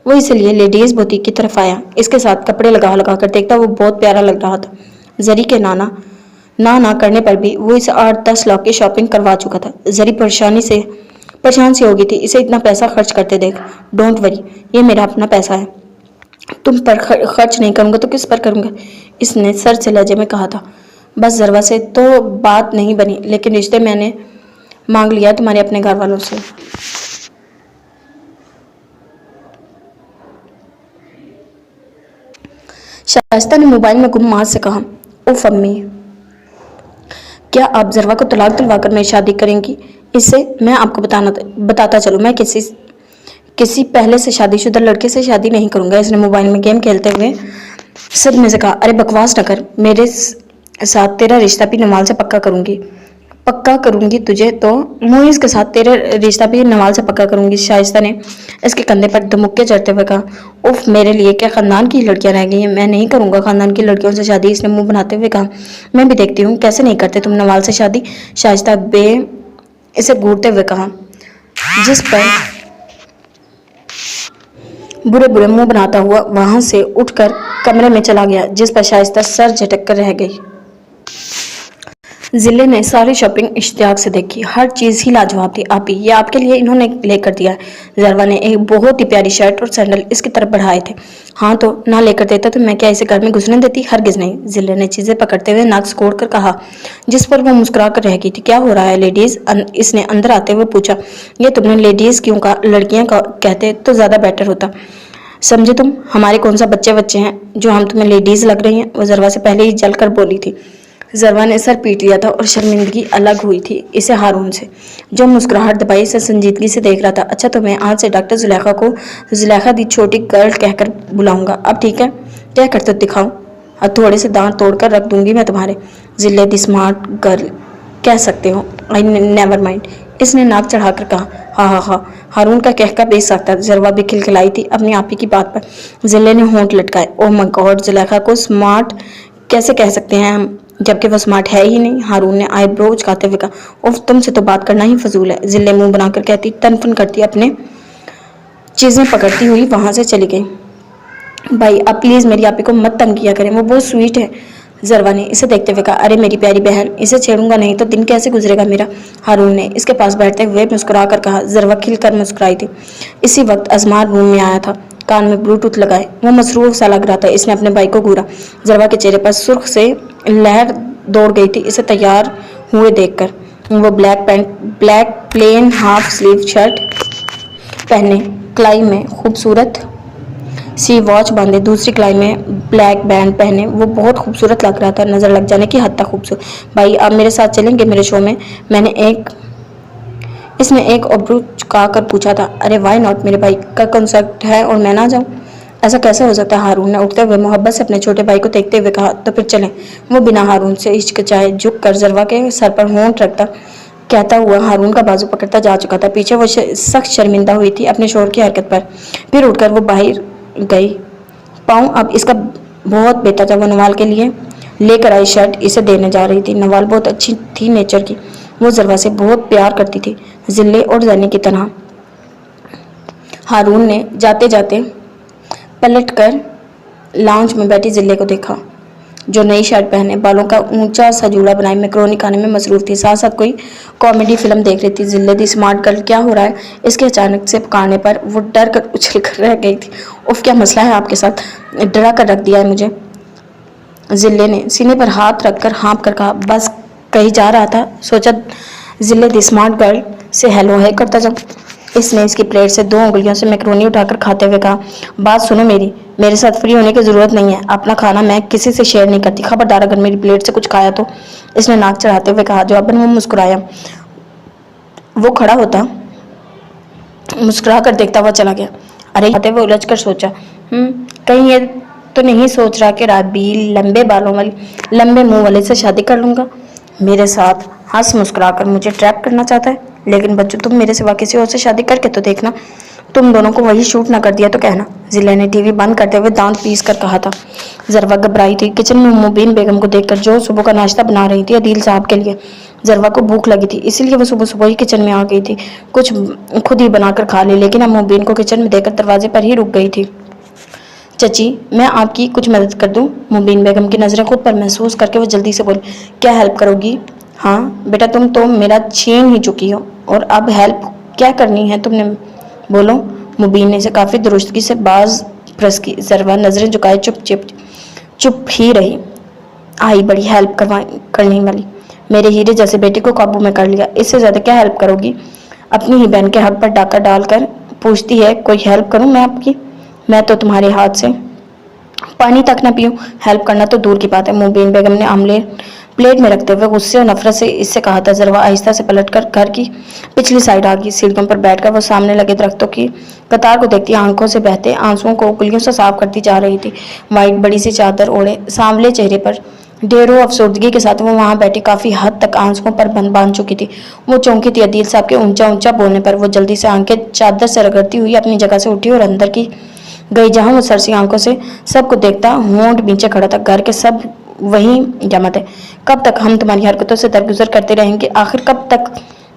वो इसलिए लेडीज बुटीक की तरफ आया। इसके साथ कपड़े लगा लगा कर देखता वो बहुत प्यारा लग रहा था। जरी के ना करने पर भी वो इसे 8-10 लाख की शॉपिंग करवा चुका था। जरी परेशान सी हो गई थी इसे इतना पैसा खर्च करते देख। डोंट वरी, ये मेरा अपना पैसा है, तुम पर खर्च नहीं करूंगा तो किस पर करूंगा? इसने सर से लहजे में कहा था। बस जरवा से तो बात नहीं बनी, लेकिन रिश्ते मैंने मांग लिया तुम्हारे अपने घर वालों से। शाइस्ता ने मोबाइल में गुम माँ से कहा। उफ अम्मी, क्या आप जरवा को तलाक दिलवाकर मेरी शादी करेंगी? इससे मैं आपको बताता चलूँ, मैं किसी पहले से शादीशुदा लड़के से शादी नहीं करूंगा। इसने मोबाइल में गेम खेलते हुए सदमे से कहा। अरे बकवास न कर, मेरे साथ तेरा रिश्ता भी नवाल से पक्का करूंगी तुझे तो मुइज़ के साथ तेरा रिश्ता भी नवाल से पक्का करूंगी। शाइस्ता ने इसके कंधे पर धमुक्के चढ़ते हुए कहा। उफ, मेरे लिए क्या खानदान की लड़कियां रह गई हैं? मैं नहीं करूंगा खानदान की लड़कियों से शादी, इसने मुंह बनाते हुए कहा। मैं भी देखती हूँ कैसे नहीं करते तुम नवाल से शादी, शाइस्ता बे इसे घूरते हुए कहा, जिस पर बुरे बुरे मुंह बनाता हुआ वहां से उठकर कमरे में चला गया, जिस पर शाइस्ता सर झटक कर रह गई। जिले ने सारी शॉपिंग इश्तियाक से देखी। हर चीज़ ही लाजवाब थी। आपी, ये आपके लिए इन्होंने लेकर दिया है। जरवा ने एक बहुत ही प्यारी शर्ट और सैंडल इसकी तरफ बढ़ाए थे। हाँ तो ना लेकर देता तो मैं क्या इसे घर में घुसने देती? हरगिज नहीं, जिले ने चीज़ें पकड़ते हुए नाक सिकोड़ कर कहा, जिस पर वो मुस्कुरा कर रह गई थी। क्या हो रहा है लेडीज़? इसने अंदर आते हुए पूछा। ये तुमने लेडीज़ क्यों कहा? लड़कियाँ कहते तो ज़्यादा बेटर होता। समझे तुम, हमारे कौन सा बच्चे हैं जो हम तुम्हें लेडीज़ लग रही हैं? वो जरवा से पहले ही जलकर बोली थी। जरवा ने सर पीट लिया था और शर्मिंदगी अलग हुई थी इसे हारून से, जो मुस्कुराहट दबाई से संजीदगी से देख रहा था। अच्छा तो मैं आज से डॉक्टर जुलेखा को जुलेखा दी छोटी गर्ल कहकर बुलाऊंगा, अब ठीक है? क्या करते दिखाऊं? अब थोड़े से दांत तोड़कर रख दूंगी मैं तुम्हारे। जिले दी स्मार्ट गर्ल कह सकते हो, आई नेवर माइंड, इसने नाक चढ़ाकर कहा। हा, हारून का कहका बेच सकता। जरवा भी खिलखिलाई थी अपनी आपी की बात पर। जिले ने होंठ लटकाए। ओह माय गॉड, जुलेखा को स्मार्ट कैसे कह सकते हैं हम, जबकि वह स्मार्ट है ही नहीं। हारून ने आईब्रो उचकाते हुए कहा। उफ, तुमसे तो बात करना ही फजूल है। जिले मुंह बनाकर कहती, तनफन करती अपने चीजें पकड़ती हुई वहां से चली गई। भाई अब प्लीज मेरी आपी को मत तंग किया करें, वो बहुत स्वीट है। जरवा ने इसे देखते हुए कहा। अरे मेरी प्यारी बहन, इसे छेड़ूंगा नहीं तो दिन कैसे गुजरेगा मेरा? हारून ने इसके पास बैठते हुए मुस्कुरा कर कहा। जरवा खिलकर मुस्कुराई थी। इसी वक्त अजमार रूम में आया था, कान में ब्लूटूथ लगाए। वो मसरूफ सा लग रहा था। इसने अपने भाई को घूरा। जरवा के चेहरे पर सुर्ख से लहर दौड़ गई थी इसे तैयार हुए देखकर। वो black pant, black plain half sleeve shirt पहने, कलाई में खूबसूरत सी वॉच बांधे, दूसरी कलाई में ब्लैक बैंड पहने वो बहुत खूबसूरत लग रहा था, नजर लग जाने की हद तक खूबसूरत। भाई आप मेरे साथ चलेंगे मेरे शो में? इसने एक अब्रू चुका कर पूछा था। अरे वाई नॉट, मेरे भाई का कंसर्ट है और मैं ना जाऊं? ऐसा कैसे हो सकता है? हारून ने उठते हुए मोहब्बत से अपने छोटे भाई को देखते हुए कहा। तो फिर चलें। वो बिना हारून से हिचकिचाए झुक कर जरवा के सर पर होंठ रखता कहता हुआ हारून का बाजू पकड़ता जा चुका था। पीछे वो सख्त शर्मिंदा हुई थी अपने शोहर की हरकत पर। फिर उठकर वो बाहर गई। पाँव अब इसका बहुत बेता था। वो नवाल के लिए लेकर आई शर्ट इसे देने जा रही थी। नवाल बहुत अच्छी थी नेचर की। वो जरवा से बहुत प्यार करती थी, जिले और जैनी की तरह। हारून ने जाते जाते पलटकर लाउंज में बैठी जिले को देखा, जो नई शर्ट पहने, बालों का ऊंचा सा जूड़ा बनाए मैक्रोनी खाने में मसरूफ थी। साथ साथ कोई कॉमेडी फिल्म देख रही थी। जिले दी स्मार्ट गर्ल, क्या हो रहा है? इसके अचानक से पुकारने पर वो डर कर उछल कर रह गई थी। उफ, क्या मसला है आपके साथ? डरा कर रख दिया है मुझे। जिले ने सीने पर हाथ रखकर हाँप कर कहा। बस कहीं जा रहा था, सोचा जिले दी स्मार्ट गर्ल से हेलो है करता जब। इसने इसकी प्लेट से 2 उंगलियों से मैक्रोनी उठाकर खाते हुए कहा, बात सुनो मेरे साथ फ्री होने की जरूरत नहीं है। अपना खाना मैं किसी से शेयर नहीं करती। खबरदार अगर मेरी प्लेट से कुछ खाया तो। इसने नाक चढ़ाते हुए कहा। जवाबन वो मुस्कुराया। वो खड़ा होता मुस्कुरा कर देखता हुआ चला गया। अरे खाते हुए उलझ कर सोचा, कहीं ये तो नहीं सोच रहा कि राबील लंबे बालों वाली लंबे मुंह वाले से शादी कर लूंगा। मेरे साथ हंस मुस्कुराकर मुझे ट्रैप करना चाहता है। लेकिन बच्चों, तुम मेरे सिवा किसी और से शादी करके तो देखना। तुम दोनों को वही शूट ना कर दिया तो कहना। जिले ने टीवी बंद करते हुए दांत पीस कर कहा था। जरवा घबराई थी। किचन में मुबीन बेगम को देखकर, जो सुबह का नाश्ता बना रही थी अदील साहब के लिए। जरवा को भूख लगी थी, इसीलिए वो सुबह सुबह ही किचन में आ गई थी। कुछ खुद ही बनाकर खा ली, लेकिन अब मुबीन को किचन में देखकर दरवाजे पर ही रुक गई थी। चची, मैं आपकी कुछ मदद कर दूं? मुबीन बेगम की नज़रें खुद पर महसूस करके वो जल्दी से बोली। क्या हेल्प करोगी? हाँ बेटा, तुम तो मेरा छीन ही चुकी हो, और अब हेल्प क्या करनी है तुमने? बोलो। मुबीन ने इसे काफ़ी दुरुस्तगी से बाज प्रस की। जरवा नज़रें झुकाए चुप ही रही। आई बड़ी हेल्प करने वाली। मेरे हीरे जैसे बेटे को काबू में कर लिया, इससे ज़्यादा क्या हेल्प करोगी? अपनी ही बहन के हक पर डाका डालकर पूछती है कोई हेल्प करूं मैं आपकी? मैं तो तुम्हारे हाथ से पानी तक न पीऊं, हेल्प करना तो दूर की बात है। मुबीन बेगम ने आमलेट प्लेट में रखते हुए गुस्से और नफरत से इससे कहा था। जरवा आहिस्ता से पलटकर घर की पिछली साइड आ गई। सीढ़ियों पर बैठकर वो सामने लगे दरख्तों की कतार को देखती आंखों से बहते आंसुओं को उंगलियों से साफ करती जा रही थी। वाइट बड़ी सी चादर ओढ़े सांवले चेहरे पर ढेरों अफसरदगी के साथ वो वहां बैठी काफी हद तक आंसुओं पर बांध चुकी थी। वो चौंकी थी अदील साहब के ऊंचा ऊंचा बोलने पर। वो जल्दी से आंखें चादर से रगड़ती हुई अपनी जगह से उठी और अंदर की गई, जहां वो सरसी आंखों से सबको देखता होंठ नीचे खड़ा था। घर के सब वही जमा थे। कब तक हम तुम्हारी हरकतों से दरगुजर करते रहेंगे? आखिर कब तक?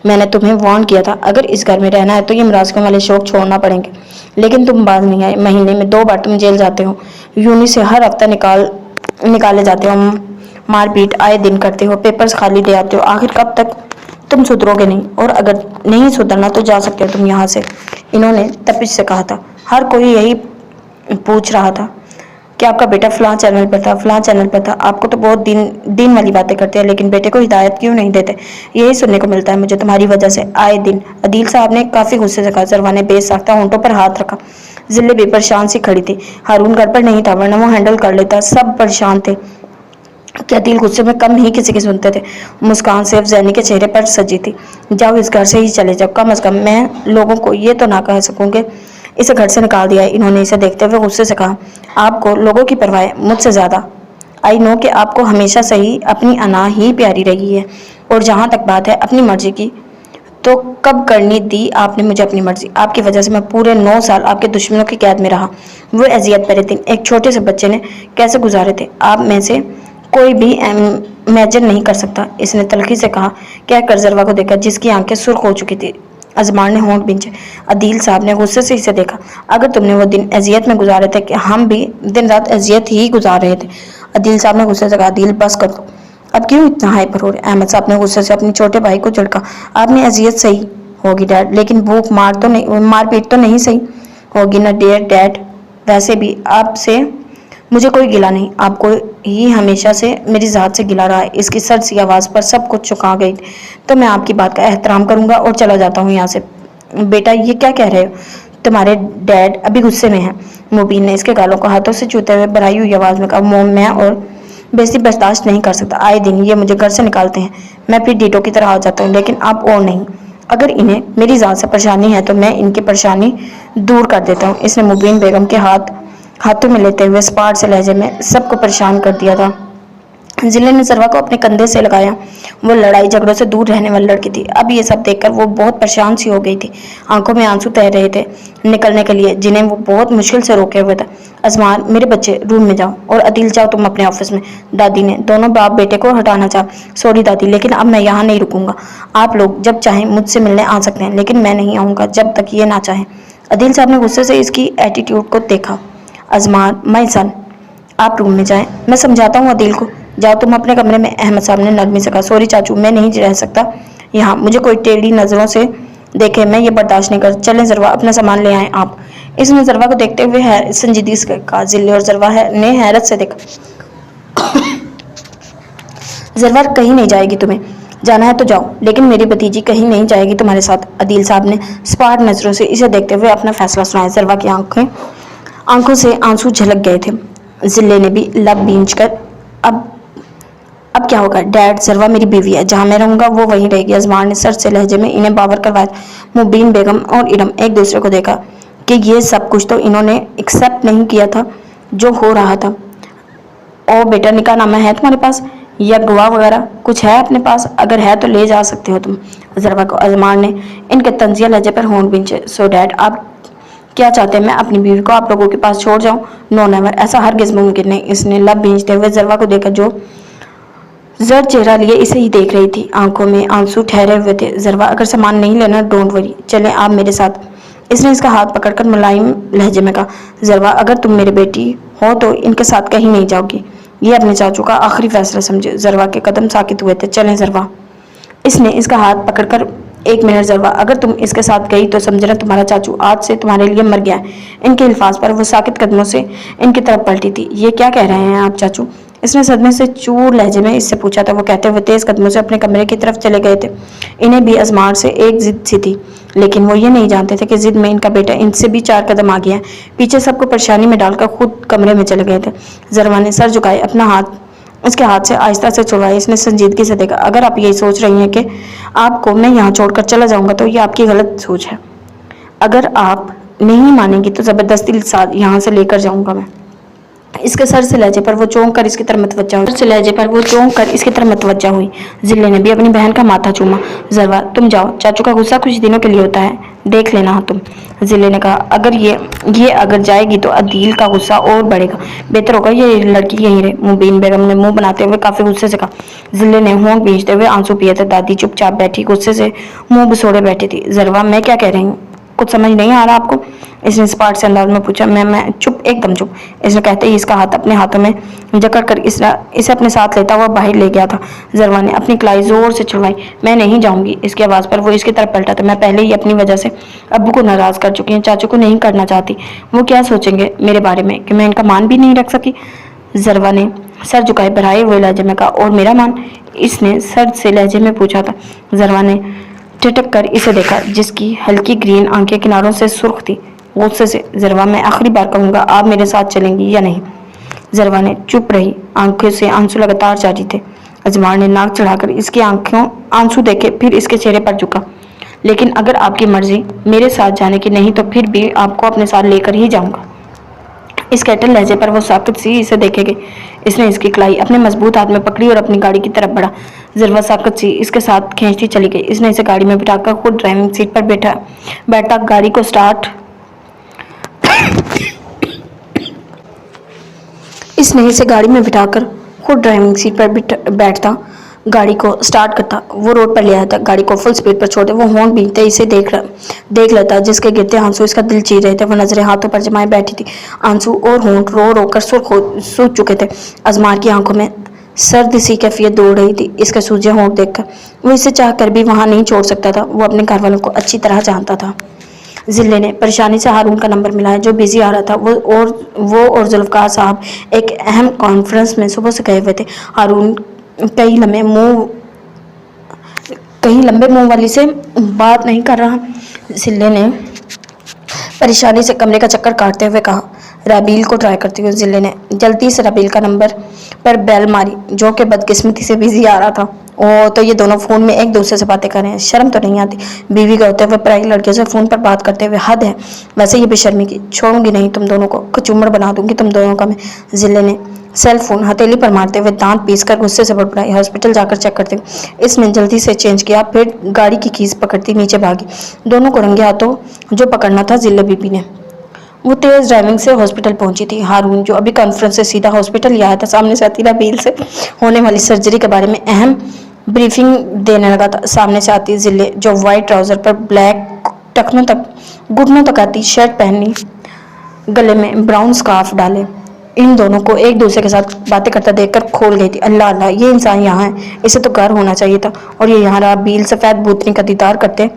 मैंने तुम्हें वार्न किया था, अगर इस घर में रहना है तो ये मुरासकों वाले शौक छोड़ना पड़ेंगे, लेकिन तुम बाज नहीं आए। महीने में 2 बार तुम जेल जाते हो, यूनी से हर हफ्ता निकाले जाते हो, मारपीट आए दिन करते हो, पेपर्स खाली ले आते हो। आखिर कब तक? तुम सुधरोगे नहीं, और अगर नहीं सुधरना तो जा सकते हो तुम यहाँ से, इन्होंने तपिश से कहा था। हर कोई यही पूछ रहा था कि आपका बेटा फलां चैनल पर था। आपको तो बहुत दिन वाली बातें करते हैं, लेकिन बेटे को हिदायत क्यों नहीं देते? यही सुनने को मिलता है मुझे तुम्हारी वजह से आए दिन। अदील साहब ने काफी गुस्से से कहा। जरवा ने बेसाख्ता होंठों पर हाथ रखा। जिले भी परेशान सी खड़ी थी। हारून घर पर नहीं था, वरना वो हैंडल कर लेता। सब परेशान थे कि अदील गुस्से में कम नहीं किसी की सुनते थे। मुस्कान सिर्फ जैनी के चेहरे पर सजी थी। जाओ, इस घर से ही चले जाओ। कम अज कम मैं लोगों को ये तो ना कह सकूंगे इसे घर से निकाल दिया है। इन्होंने इसे देखते हुए गुस्से से कहा। आपको लोगों की परवाह है मुझसे ज्यादा। आई नो कि आपको हमेशा से ही अपनी अना ही प्यारी रही है, और जहां तक बात है अपनी मर्जी की, तो कब करनी दी आपने मुझे अपनी मर्जी? आपकी वजह से मैं पूरे 9 साल आपके दुश्मनों की कैद में रहा। वो अजियत भरे दिन एक छोटे से बच्चे ने कैसे गुजारे थे, आप में से कोई भी इमेजिन नहीं कर सकता। इसने तलखी से कहा, कहकर जरवा को देखा, जिसकी आंखें सुर्ख हो चुकी थी। अजमान ने होंठ बिंचे। अदील साहब ने गुस्से से इसे देखा। अगर तुमने वो दिन अजियत में गुजारे थे कि हम भी दिन रात अजियत ही गुजार रहे थे। अदील साहब ने गुस्से से कहा। अदील, बस कर दो, अब क्यों इतना हाइपर हो रहे? अहमद साहब ने गुस्से से अपने छोटे भाई को झटका। आपने अजियत सही होगी डैड, लेकिन भूख मारपीट तो नहीं सही होगी ना डियर डैड। वैसे भी आपसे मुझे कोई गिला नहीं, आपको ही हमेशा से मेरी ज़ात से गिला रहा है। इसकी सर्द सी आवाज़ पर सब कुछ चुका गई। तो मैं आपकी बात का एहतराम करूंगा और चला जाता हूँ यहाँ से। बेटा, ये क्या कह रहे हो? तुम्हारे डैड अभी गुस्से में हैं। मुबीन ने इसके गालों को हाथों से छूते हुए भराई हुई आवाज़ में कहा। मोम, मैं और बेइज्जती बर्दाश्त नहीं कर सकता। आए दिन ये मुझे घर से निकालते हैं, मैं फिर डीटो की तरह आ जाता हूँ, लेकिन आप और नहीं। अगर इन्हें मेरी ज़ात से परेशानी है तो मैं इनकी परेशानी दूर कर देता हूँ। इसने मुबीन बेगम के हाथ हाथों में लेते हुए स्पार्ट से लहजे में सबको परेशान कर दिया था। जिले ने सरवा को अपने कंधे से लगाया। वो लड़ाई झगड़ों से दूर रहने वाली लड़की थी। अब ये सब देखकर वो बहुत परेशान सी हो गई थी। आंखों में आंसू तैर रहे थे निकलने के लिए, जिन्हें वो बहुत मुश्किल से रोके हुए था। अजमान, मेरे बच्चे रूम में जाओ, और अदील जाओ तुम अपने ऑफिस में। दादी ने दोनों बाप बेटे को हटाना चाहा। सॉरी दादी, लेकिन अब मैं यहाँ नहीं रुकूंगा। आप लोग जब चाहें मुझसे मिलने आ सकते हैं, लेकिन मैं नहीं आऊँगा जब तक ये ना चाहें। अदील साहब ने गुस्से से इसकी एटीट्यूड को देखा। अजमान, माई सन, आप रूम में जाएं, मैं समझाता हूँ अदील को। जाओ तुम अपने कमरे में। अहमद साहब ने नरमी से कहा। सॉरी चाचू, मैं नहीं रह सकता यहाँ, मुझे कोई टेढ़ी नजरों से देखे, मैं ये बर्दाश्त नहीं कर। चलें जरवा, अपना सामान ले आए आप। इसने जरवा को देखते हुए संजीदगी से कहा। जिले और जरवा ने हैरत से देखा। जरवा कहीं नहीं जाएगी, तुम्हें जाना है तो जाओ, लेकिन मेरी भतीजी कहीं नहीं जाएगी तुम्हारे साथ। अदील साहब ने स्पार्ट नजरों से इसे देखते हुए अपना फैसला सुनाया। जरवा की आंखों से आंसू झलक गए थे। जिले ने भी लब बींच कर अब क्या होगा डैड, जरवा मेरी बीवी है, जहाँ मैं रहूंगा वो वहीं रहेगी। अजमान ने सर से लहजे में इन्हें बावर करवाया। मुबीन बेगम और इरम एक दूसरे को देखा कि ये सब कुछ तो इन्होंने एक्सेप्ट नहीं किया था जो हो रहा था। ओ बेटा, निकाहनामा है तुम्हारे पास या गवाह वगैरह कुछ है अपने पास? अगर है तो ले जा सकते हो तुम। जरवा को अजमान ने इनके तंजिया लहजे पर होंठ बींचे। सो डैड, आप क्या चाहते हैं मैं अपनी बीवी को आप लोगों के पास छोड़ जाऊं? नो नेवर, ऐसा हरगिज़ मुमकिन नहीं। इसने लब भींचते हुए जरवा को देखा, जो जर्द चेहरा लिए इसे ही देख रही थी। आंखों में आंसू ठहरे हुए थे। जरवा, अगर सामान नहीं लेना डोंट वरी, चलें आप मेरे साथ। इसने इसका हाथ पकड़कर मुलायम लहजे में कहा। जरवा, अगर तुम मेरी बेटी हो तो इनके साथ कहीं नहीं जाओगी। ये अपने चाचू का आखिरी फैसला समझे। जरवा के कदम साकित हुए थे। चलें जरवा। इसने इसका हाथ पकड़कर, एक मिनट जरवा, अगर तुम इसके साथ गई तो समझना तुम्हारा चाचू आज से तुम्हारे लिए मर गया है। इनके अल्फाज पर वो साकित कदमों से इनकी तरफ पलटी थी। ये क्या कह रहे हैं आप चाचू? इसने सदमे से चूर लहजे में इससे पूछा था। वो कहते हुए तेज कदमों से अपने कमरे की तरफ चले गए थे। इन्हें भी अजमार से एक जिद सी थी, लेकिन वो ये नहीं जानते थे कि जिद में इनका बेटा इनसे भी 4 कदम आ गया है। पीछे सबको परेशानी में डालकर खुद कमरे में चले गए थे। जरवा ने सर झुकाए अपना हाथ उसके हाथ से आहिस्ता से छुड़वाया। इसने संजीदगी से देखा। अगर आप यही सोच रही हैं कि आपको मैं यहाँ छोड़कर चला जाऊंगा तो ये आपकी गलत सोच है। अगर आप नहीं मानेंगी तो जबरदस्ती यहाँ से लेकर जाऊंगा मैं। इसके सर से लहजे पर वो चौंक कर इसकी तरफ मतवज्जा हुई। जिले ने भी अपनी बहन का माथा चूमा। जरवा, तुम जाओ, चाचू का गुस्सा कुछ दिनों के लिए होता है, देख लेना हाँ तुम। जिले ने कहा। अगर ये अगर जाएगी तो अदील का गुस्सा और बढ़ेगा। बेहतर होगा ये लड़की यहीं रहे। मुबीन बेगम ने मुंह बनाते हुए काफी गुस्से से कहा। जिले ने होंठ भींचते हुए आंसू पिए थे। दादी चुपचाप बैठी गुस्से से मुंह बिसोड़े बैठी थी। जरवा, मैं क्या कह रही हूँ कुछ समझ नहीं आ रहा आपको? इसने स्पार्ट से अंदाज में पूछा। मैं चुप, एकदम चुप। इसने कहते ही इसका हाथ अपने हाथों में जकड़ कर इसे अपने साथ लेता हुआ बाहर ले गया था। जरवा ने अपनी कलाई जोर से छुड़वाई। मैं नहीं जाऊंगी। इसकी आवाज़ पर वो इसकी तरफ पलटा था। मैं पहले ही अपनी वजह से अब्बू को नाराज कर चुकी हूँ, चाचू को नहीं करना चाहती। वो क्या सोचेंगे मेरे बारे में कि मैं इनका मान भी नहीं रख सकी? जरवा ने सर झुकाए बढ़ाए हुए लहजे में कहा। और मेरा मान? इसने सर्द से लहजे में पूछा था। जरवा ने ठिठक कर इसे देखा, जिसकी हल्की ग्रीन आंखें किनारों से सुर्ख थी। गुस्से से, जरवा, मैं आखिरी बार कहूंगा, आप मेरे साथ चलेंगी या नहीं? जरवा ने चुप रही। आंखों से आंसू लगातार जारी थे। अजमार ने नाक चढ़ाकर इसकी आंखों आंसू देखे, फिर इसके चेहरे पर झुका। लेकिन अगर आपकी मर्जी मेरे साथ जाने की नहीं तो फिर भी आपको अपने साथ लेकर ही जाऊंगा। इस कैटल लहजे पर वो साकित सी इसे देखेगी। इसने इसकी कलाई अपने मजबूत हाथ में पकड़ी और अपनी गाड़ी की तरफ बढ़ा। जरवा साकित सी इसके साथ खींचती चली गई। इसने इसे गाड़ी में बिठाकर खुद ड्राइविंग सीट पर बैठा गाड़ी को स्टार्ट इसने इसे गाड़ी में बिठाकर खुद ड्राइविंग सीट पर बैठता गाड़ी को स्टार्ट करता। वो रोड पर ले आता, गाड़ी को फुल स्पीड पर छोड़ते। वो होंठ भींचते इसे देख लेता, जिसके गिरते आंसू इसका दिल चीर रहे थे। वो नजरें हाथों पर जमाए बैठी थी। आंसू और होंठ रो रो कर सूख चुके थे। अजमार की आंखों में सर्द सी कैफियत दौड़ रही थी। इसके सूजे होंठ देखकर वो इसे चाह कर भी वहां नहीं छोड़ सकता था। वो अपने घर वालों को अच्छी तरह जानता था। जिले ने परेशानी से हारून का नंबर मिलाया, जो बिजी आ रहा था। वो और जुल्फकार साहब एक अहम कॉन्फ्रेंस में सुबह से गए हुए थे। हारून कई लंबे मुंह वाली से बात नहीं कर रहा। जिले ने परेशानी से कमरे का चक्कर काटते हुए कहा। राबील को ट्राई करते हुए जिले ने जल्दी से राबील का नंबर पर बेल मारी, जो कि बदकिस्मती से बिजी आ रहा था। ओ तो ये दोनों फ़ोन में एक दूसरे से बातें कर रहे हैं, शर्म तो नहीं आती? बीवी का होते हुए पराई लड़कियों से फ़ोन पर बात करते हुए, हद है। वैसे ये बेशर्मी की, छोड़ूंगी नहीं तुम दोनों को, कचूमड़ बना दूंगी तुम दोनों का मैं। जिले ने सेल फोन हथेली पर मारते हुए दांत पीसकर गुस्से से बड़बड़ाई। हॉस्पिटल जाकर चेक करते हुए इसने जल्दी से चेंज किया, फिर गाड़ी की कीज पकड़ती नीचे भागी। दोनों को रंगे हाथों जो पकड़ना था जिले बीबी ने। वो तेज ड्राइविंग से हॉस्पिटल पहुंची थी। हारून जो अभी कॉन्फ्रेंस से सीधा हॉस्पिटल ही आया था, सामने से अतीला बील से होने वाली सर्जरी के बारे में अहम ब्रीफिंग देने लगा था। सामने से आती जिले जो व्हाइट ट्राउजर पर ब्लैक टखनों तक घुटनों तक आती शर्ट पहनी, गले में ब्राउन स्कार्फ डाले, इन दोनों को एक दूसरे के साथ बातें करता देखकर खोल गई थी। अल्लाह अल्लाह, ये इंसान यहाँ है, इसे तो घर होना चाहिए था, और ये यहाँ रहा बील सफेद भूतनी का दीदार करते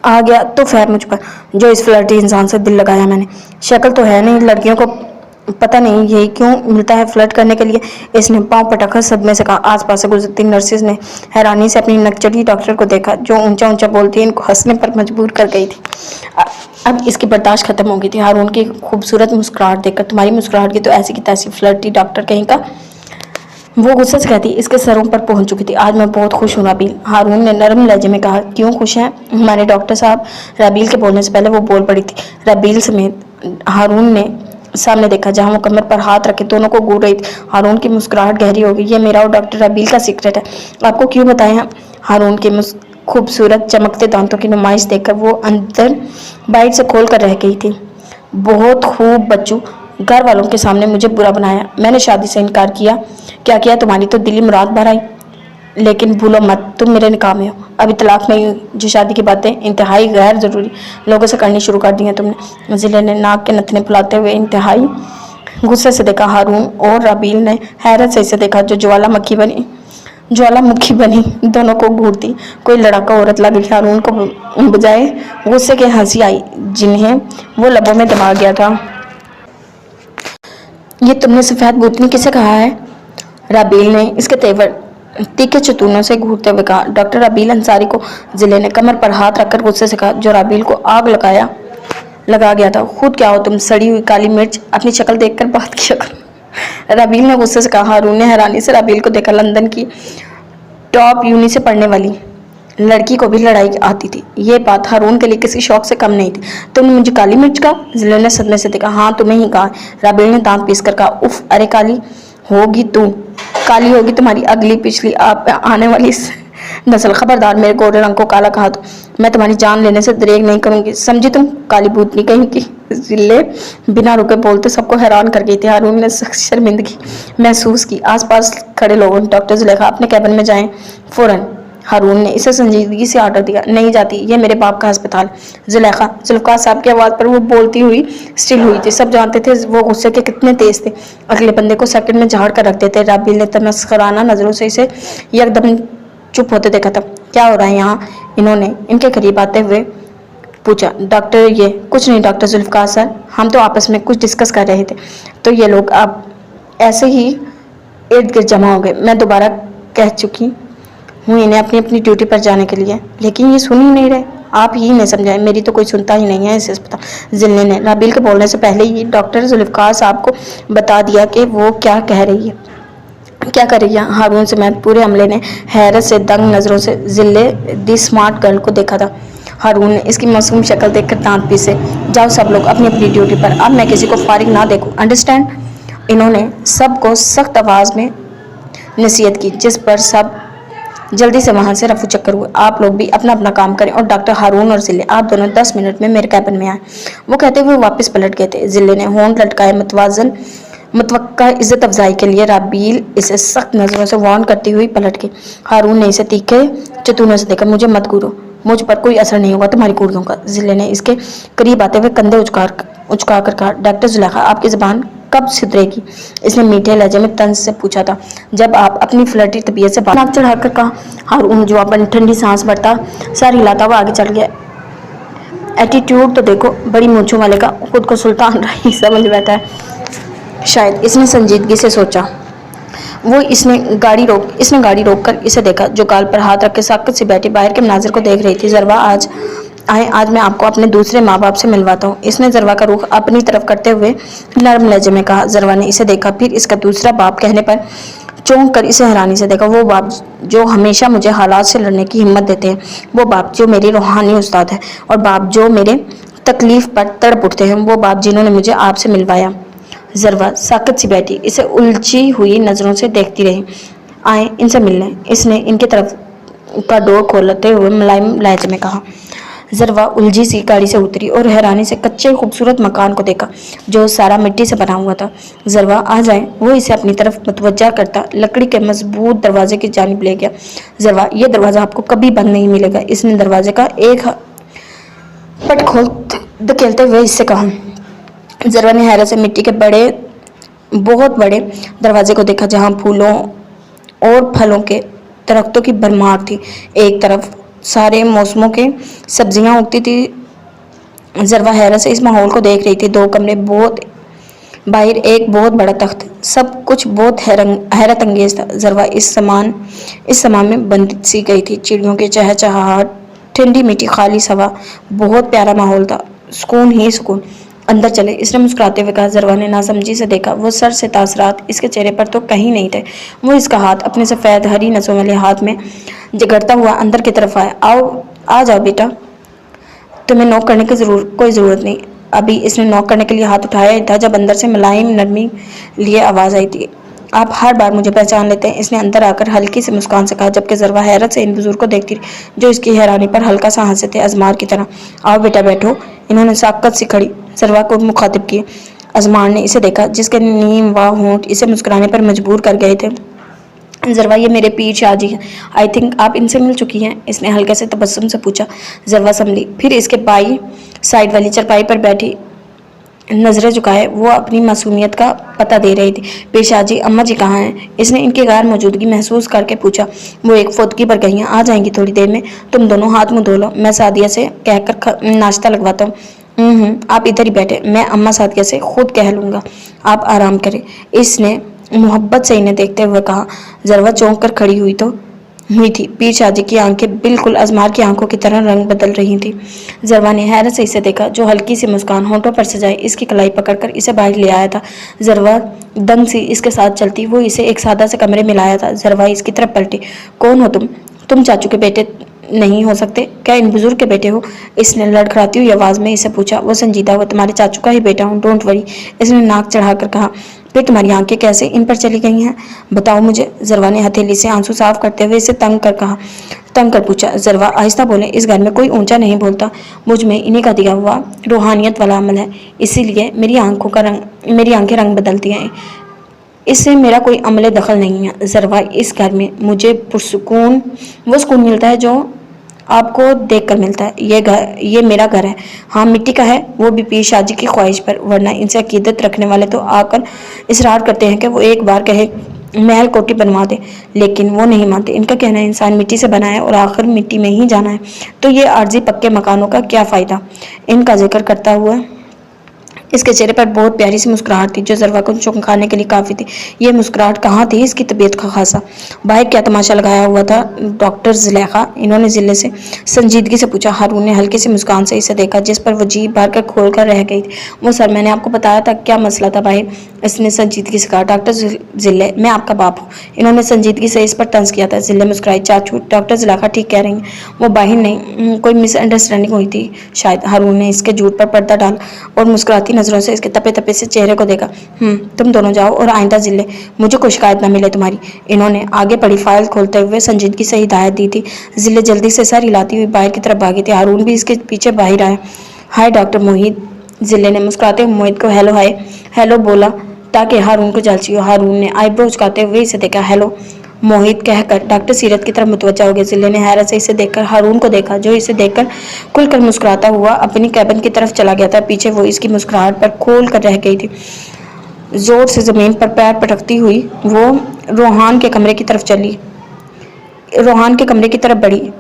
आ गया तो खैर मुझ पर, जो इस फ्लर्टी इंसान से दिल लगाया मैंने। शक्ल तो है नहीं, लड़कियों को पता नहीं यही क्यों मिलता है फ्लर्ट करने के लिए। इसने पांव पटककर सदमे से कहा। आसपास से गुजरती नर्सेज ने हैरानी से अपनी नकचढ़ी डॉक्टर को देखा, जो ऊंचा ऊंचा बोलती इनको हंसने पर मजबूर कर गई थी। अब इसकी बर्दाश्त खत्म हो गई थी। हारून की खूबसूरत मुस्कुराहट देखकर, तुम्हारी मुस्कुराहट की तो ऐसी की तैसी, फ्लर्टी डॉक्टर कहीं का, वो गुस्से से कहती। इसके सरों पर पहुंच चुकी थी। आज मैं बहुत खुश हूँ राबील, हारून ने नरम लहजे में कहा। क्यों खुश हैं हमारे डॉक्टर साहब? राबील के बोलने से पहले वो बोल पड़ी थी। राबील समेत हारून ने सामने देखा, जहां वो कमर पर हाथ रखे दोनों को घूर रही थी। हारून की मुस्कुराहट गहरी हो गई। ये मेरा और डॉक्टर राबील का सीक्रेट है, आपको क्यों बताएं हम? हारून के खूबसूरत चमकते दांतों की नुमाइश देखकर वो अंदर बाइट से खोल कर रह गई थी। बहुत खूब बच्चू, घर वालों के सामने मुझे बुरा बनाया, मैंने शादी से इनकार किया। क्या किया? तुम्हारी तो दिली मुराद भर आई, लेकिन भूलो मत तुम मेरे निकाह में हो, अभी तलाक नहीं हुई। जो शादी की बातें इंतहाई गैर जरूरी लोगों से करनी शुरू कर दी हैं तुमने। जिले ने नाक के नथने फुलाते हुए इंतहाई गुस्से से देखा। हारून और राबील ने हैरत से इसे देखा, जो ज्वालामुखी बनी दोनों को घूरती कोई लड़ाका औरत लगी। हारून को बजाय गुस्से के हंसी आई, जिन्हें वो लबों में दबा गया था। ये तुमने सफेद भूतनी किसे कहा है? राबील ने इसके तेवर तीखे चतुनों से घूरते हुए कहा। डॉक्टर राबील अंसारी को जिले ने कमर पर हाथ रखकर गुस्से से कहा, जो राबील को आग लगा गया था। खुद क्या हो तुम, सड़ी हुई काली मिर्च, अपनी शक्ल देखकर बात किया करो। राबील ने गुस्से से कहा। हारून ने हैरानी से राबील को देखा। लंदन की टॉप यूनी से पढ़ने वाली लड़की को भी लड़ाई आती थी। ये बात हारून के लिए किसी शौक से कम नहीं थी। तुमने मुझे काली मिर्च कहा? जिले ने सदमे से देखा। हाँ तुम्हें ही कहा। राबील ने दांत पीस कर कहा। उफ, अरे काली होगी तू, काली होगी तुम्हारी अगली पिछली आप आने वाली नस्ल। खबरदार मेरे गोरे रंग को काला कहा तो मैं तुम्हारी जान लेने से दरेग नहीं करूंगी, समझी तुम, काली भूतनी कहीं की। जिले बिना रुके बोलते सबको हैरान कर गई थी। हारून ने शर्मिंदगी महसूस की। आसपास खड़े लोगों ने डॉक्टर जुलेखा अपने कैबिन में जाएं फौरन। हारून ने इसे संजीदगी से ऑर्डर दिया। नहीं जाती, ये मेरे बाप का अस्पताल। जुल्फ़कार साहब की आवाज़ पर वो बोलती हुई स्टिल हुई थी। सब जानते थे वो गुस्से के कितने तेज थे। अगले बंदे को सेकंड में झाड़ कर रखते थे। राबील ने तमस्खराना नजरों से इसे एकदम चुप होते देखा था। क्या हो रहा है यहाँ? इन्होंने इनके करीब आते हुए पूछा। डॉक्टर ये कुछ नहीं डॉक्टर जुल्फ़कार सर, हम तो आपस में कुछ डिस्कस कर रहे थे, तो ये लोग अब ऐसे ही इर्द गिर्द जमा हो गए। मैं दोबारा कह चुकी हूँ इन्हें अपनी अपनी ड्यूटी पर जाने के लिए, लेकिन ये सुन ही नहीं रहे। आप ही ने समझाए, मेरी तो कोई सुनता ही नहीं है इस अस्पताल। जिले ने राबील के बोलने से पहले ही डॉक्टर जुल्फ़कार साहब को बता दिया कि वो क्या कह रही है, क्या कर रही है। हारून समेत पूरे अमले ने हैरत से दंग नजरों से जिले दी स्मार्ट गर्ल को देखा था। हारून ने इसकी मासूम शक्ल देखकर दांत पीसे। जाओ सब लोग अपनी अपनी ड्यूटी पर, अब मैं किसी को फारिग ना देखूं, अंडरस्टैंड? इन्होंने सबको सख्त आवाज में नसीहत की, जिस पर सब जल्दी से वहां से रफू चक्कर हुए। आप लोग भी अपना अपना काम करें, और डॉक्टर हारून और जिले आप दोनों 10 मिनट में मेरे कैबिन में आए, वो कहते हुए वापस पलट गए थे। जिले ने होंठ लटकाए। मुतवक्का इज्जत अफजाई के लिए राबील इसे सख्त नजरों से वार्न करती हुई पलट गई। हारून ने इसे तीखे चतुनों से देखा। मुझे मत घूरो, मुझ पर कोई असर नहीं होगा तुम्हारी कुर्तियों का। जिले ने इसके करीब आते हुए कंधे उचका कर कहा। डॉक्टर जुलेखा आपकी जुबान कब सुधरेगी? इसने मीठे लहजे में तंज से पूछा था। जब आप अपनी फ्लर्टी तबीयत से नाक चढ़ाकर कहा। हारून जवाब में ठंडी सांस भरता सर हिलाता हुआ आगे चल गया। एटीट्यूड तो देखो बड़ी मूंछों वाले का, खुद को सुल्तान राही समझ बैठा है शायद, इसने संजीदगी से सोचा। इसने गाड़ी रोक कर इसे देखा, जो गाल पर हाथ रख के साकत से बैठी बाहर के मनाजिर को देख रही थी। जरवा आज मैं आपको अपने दूसरे माँ बाप से मिलवाता हूँ, इसने जरवा का रुख अपनी तरफ करते हुए नरम लहजे में कहा। जरवा ने इसे देखा, फिर इसका दूसरा बाप कहने पर चौंक कर इसे हैरानी से देखा। वो बाप जो हमेशा मुझे हालात से लड़ने की हिम्मत देते हैं, वो बाप जो मेरे रूहानी उस्ताद है, और बाप जो मेरे तकलीफ पर तड़प उठते हैं, वो बाप जिन्होंने मुझे आपसे मिलवाया। जरवा साकत सी बैठी इसे उलझी हुई नजरों से देखती रही। आए इनसे मिल लें, इसने इनकी तरफ का डोर खोलते हुए मुलायम लहजे में कहा। जरवा उलझी सी गाड़ी से उतरी और हैरानी से कच्चे खूबसूरत मकान को देखा जो सारा मिट्टी से बना हुआ था। जरवा आ जाए, वो इसे अपनी तरफ मुतवज्जा करता लकड़ी के मजबूत दरवाजे की जानिब ले गया। जरवा, ये दरवाजा आपको कभी बंद नहीं मिलेगा, इसने दरवाजे का एक पट खोल धकेलते हुए इससे कहा। जरवा ने हैरत से मिट्टी के बहुत बड़े दरवाजे को देखा जहां फूलों और फलों के दरख्तों की भरमार थी। एक तरफ सारे मौसमों के सब्जियां उगती थी। जरवा हैरत से इस माहौल को देख रही थी। 2 कमरे, बहुत बाहर एक बहुत बड़ा तख्त, सब कुछ बहुत हैरत अंगेज था। जरवा इस समान में बंद सी गई थी। चिड़ियों के चहचहाहट, ठंडी मीठी खाली हवा, बहुत प्यारा माहौल था। सुकून ही सुकून। अंदर चले, इसने मुस्कुराते हुए कहा। जरवा ने नासमझी से देखा। वो सर से तासरात इसके चेहरे पर तो कहीं नहीं थे। वो इसका हाथ अपने सफ़ेद हरी नसों वाले हाथ में जगड़ता हुआ अंदर की तरफ आया। आ जाओ बेटा, तुम्हें नॉक करने की कोई ज़रूरत नहीं। अभी इसने नॉक करने के लिए हाथ उठाया ही था जब अंदर से मुलायम नरमी लिए आवाज़ आई थी। आप हर बार मुझे पहचान लेते हैं, इसने अंदर आकर हल्की से मुस्कान से कहा, जबकि जरवा हैरत से इन बुजुर्ग को देखती रही जो इसकी हैरानी पर हल्का सा हंसे थे, अजमार की तरह। आओ बेटा बैठो, इन्होंने साकत सी खड़ी जरवा को मुखातिब किए। अजमार ने इसे देखा जिसके नीम व होंठ इसे मुस्कुराने पर मजबूर कर गए थे। जरवा, ये मेरे पीर शाहजी हैं, आई थिंक आप इनसे मिल चुकी हैं, इसने हल्के से तबस्सुम से पूछा। जरवा संभली, फिर इसके बाई साइड वाली चरपाई पर बैठी नजरें झुकाए वो अपनी मासूमियत का पता दे रही थी। पीर शाहजी, अम्मा जी कहाँ हैं? इसने इनकी गैर मौजूदगी महसूस करके पूछा। वो एक फौदगी पर गई हैं, आ जाएंगी थोड़ी देर में। तुम दोनों हाथ मुंह धो लो, मैं सादिया से कहकर नाश्ता लगवाता हूँ। आप इधर ही बैठे, मैं अम्मा सादिया से खुद कह लूँगा, आप आराम करें, इसने मोहब्बत से इन्हें देखते हुए कहा। जरवा चौंक कर खड़ी हुई थी। पीर शाहजी की आंखें बिल्कुल अजमार की आंखों की तरह रंग बदल रही थी। जरवा ने हैरत से इसे देखा जो हल्की सी मुस्कान होंठों पर सजाए इसकी कलाई पकड़कर इसे बाहर ले आया था। जरवा दंग सी इसके साथ चलती, वो इसे एक सादा से कमरे में लाया था। जरवा इसकी तरफ पलटी। कौन हो तुम चाचू के बेटे नहीं हो सकते? क्या इन बुजुर्ग के बेटे हो? इसने लड़खड़ाती हुई आवाज में इसे पूछा। वो संजीदा हुआ, तुम्हारे चाचू का ही बेटा हूँ, डोंट वरी, इसने नाक चढ़ाकर कहा। फिर तुम्हारी आंखें कैसे इन पर चली गई हैं, बताओ मुझे। जरवा ने हथेली से आंसू साफ करते हुए इसे तंग कर पूछा। जरवा आहिस्ता बोले, इस घर में कोई ऊंचा नहीं बोलता, मुझ में इन्हीं का दिया हुआ रूहानियत वाला अमल है, इसीलिए मेरी आंखें रंग बदलती हैं, इससे मेरा कोई अमले दखल नहीं है। जरवा, इस घर में मुझे पुरसुकून वो सुकून मिलता है जो आपको देखकर मिलता है। ये मेरा घर है। हाँ, मिट्टी का है, वो भी पीर शाहजी की ख्वाहिश पर, वरना इनसे अकीदत रखने वाले तो आकर इसरार करते हैं कि वो एक बार कहे महल कोठी बनवा दे, लेकिन वो नहीं मानते। इनका कहना है इंसान मिट्टी से बना है और आखिर मिट्टी में ही जाना है, तो ये आर्जी पक्के मकानों का क्या फ़ायदा। इनका जिक्र करता हुआ इसके चेहरे पर बहुत प्यारी सी मुस्कुराहट थी जो जरवा को चौंकाने के लिए काफ़ी थी। ये मुस्कुराहट कहाँ थी इसकी तबीयत का खासा? बाहर क्या तमाशा लगाया हुआ था डॉक्टर जुलेखा? इन्होंने जिले से संजीदगी से पूछा। हारून ने हल्की सी मुस्कान से इसे देखा जिस पर वो जी भर कर खोल कर रह गई थी। वो सर, मैंने आपको बताया था क्या मसला था भाई, इसने संजीदगी से कहा। डॉक्टर जिले, मैं आपका बाप हूँ, इन्होंने संजीदगी से इस पर तंज किया था। जिले मुस्कुराई। चाचू, डॉक्टर जुलेखा ठीक कह रही हैं, वो बाहिर नहीं, कोई मिसअंडरस्टैंडिंग हुई थी शायद। हारून ने इसके झूठ पर पर्दा डाल और मुस्कुराती नजरों से इसके तपे तपे से चेहरे को देखा। तुम दोनों जाओ और आइंदा जिले मुझे कोई शिकायत ना मिले तुम्हारी। इन्होंने आगे पड़ी फाइल खोलते हुए संजीदगी से हिदायत दी थी। जिले जल्दी से सर हिलाती हुई बाहर की तरफ भागी थी। हारून भी इसके पीछे बाहर आया। हाय डॉक्टर मोहित, जिले ने मुस्कुराते हुए मोहित को हेलो बोला ताकि हारून को जलसी हो। हारून ने आईब्रो उचकाते हुए इसे देखा। हेलो मोहित कहकर डॉक्टर सीरत की तरफ मुतवज्जा हो गया। जिले ने हैरत से इसे देखकर हारून को देखा जो इसे देखकर खुलकर मुस्कुराता हुआ अपनी कैबिन की तरफ चला गया था। पीछे वो इसकी मुस्कुराहट पर खोल कर रह गई थी। जोर से जमीन पर पैर पटकती हुई वो रोहान के कमरे की तरफ बढ़ी।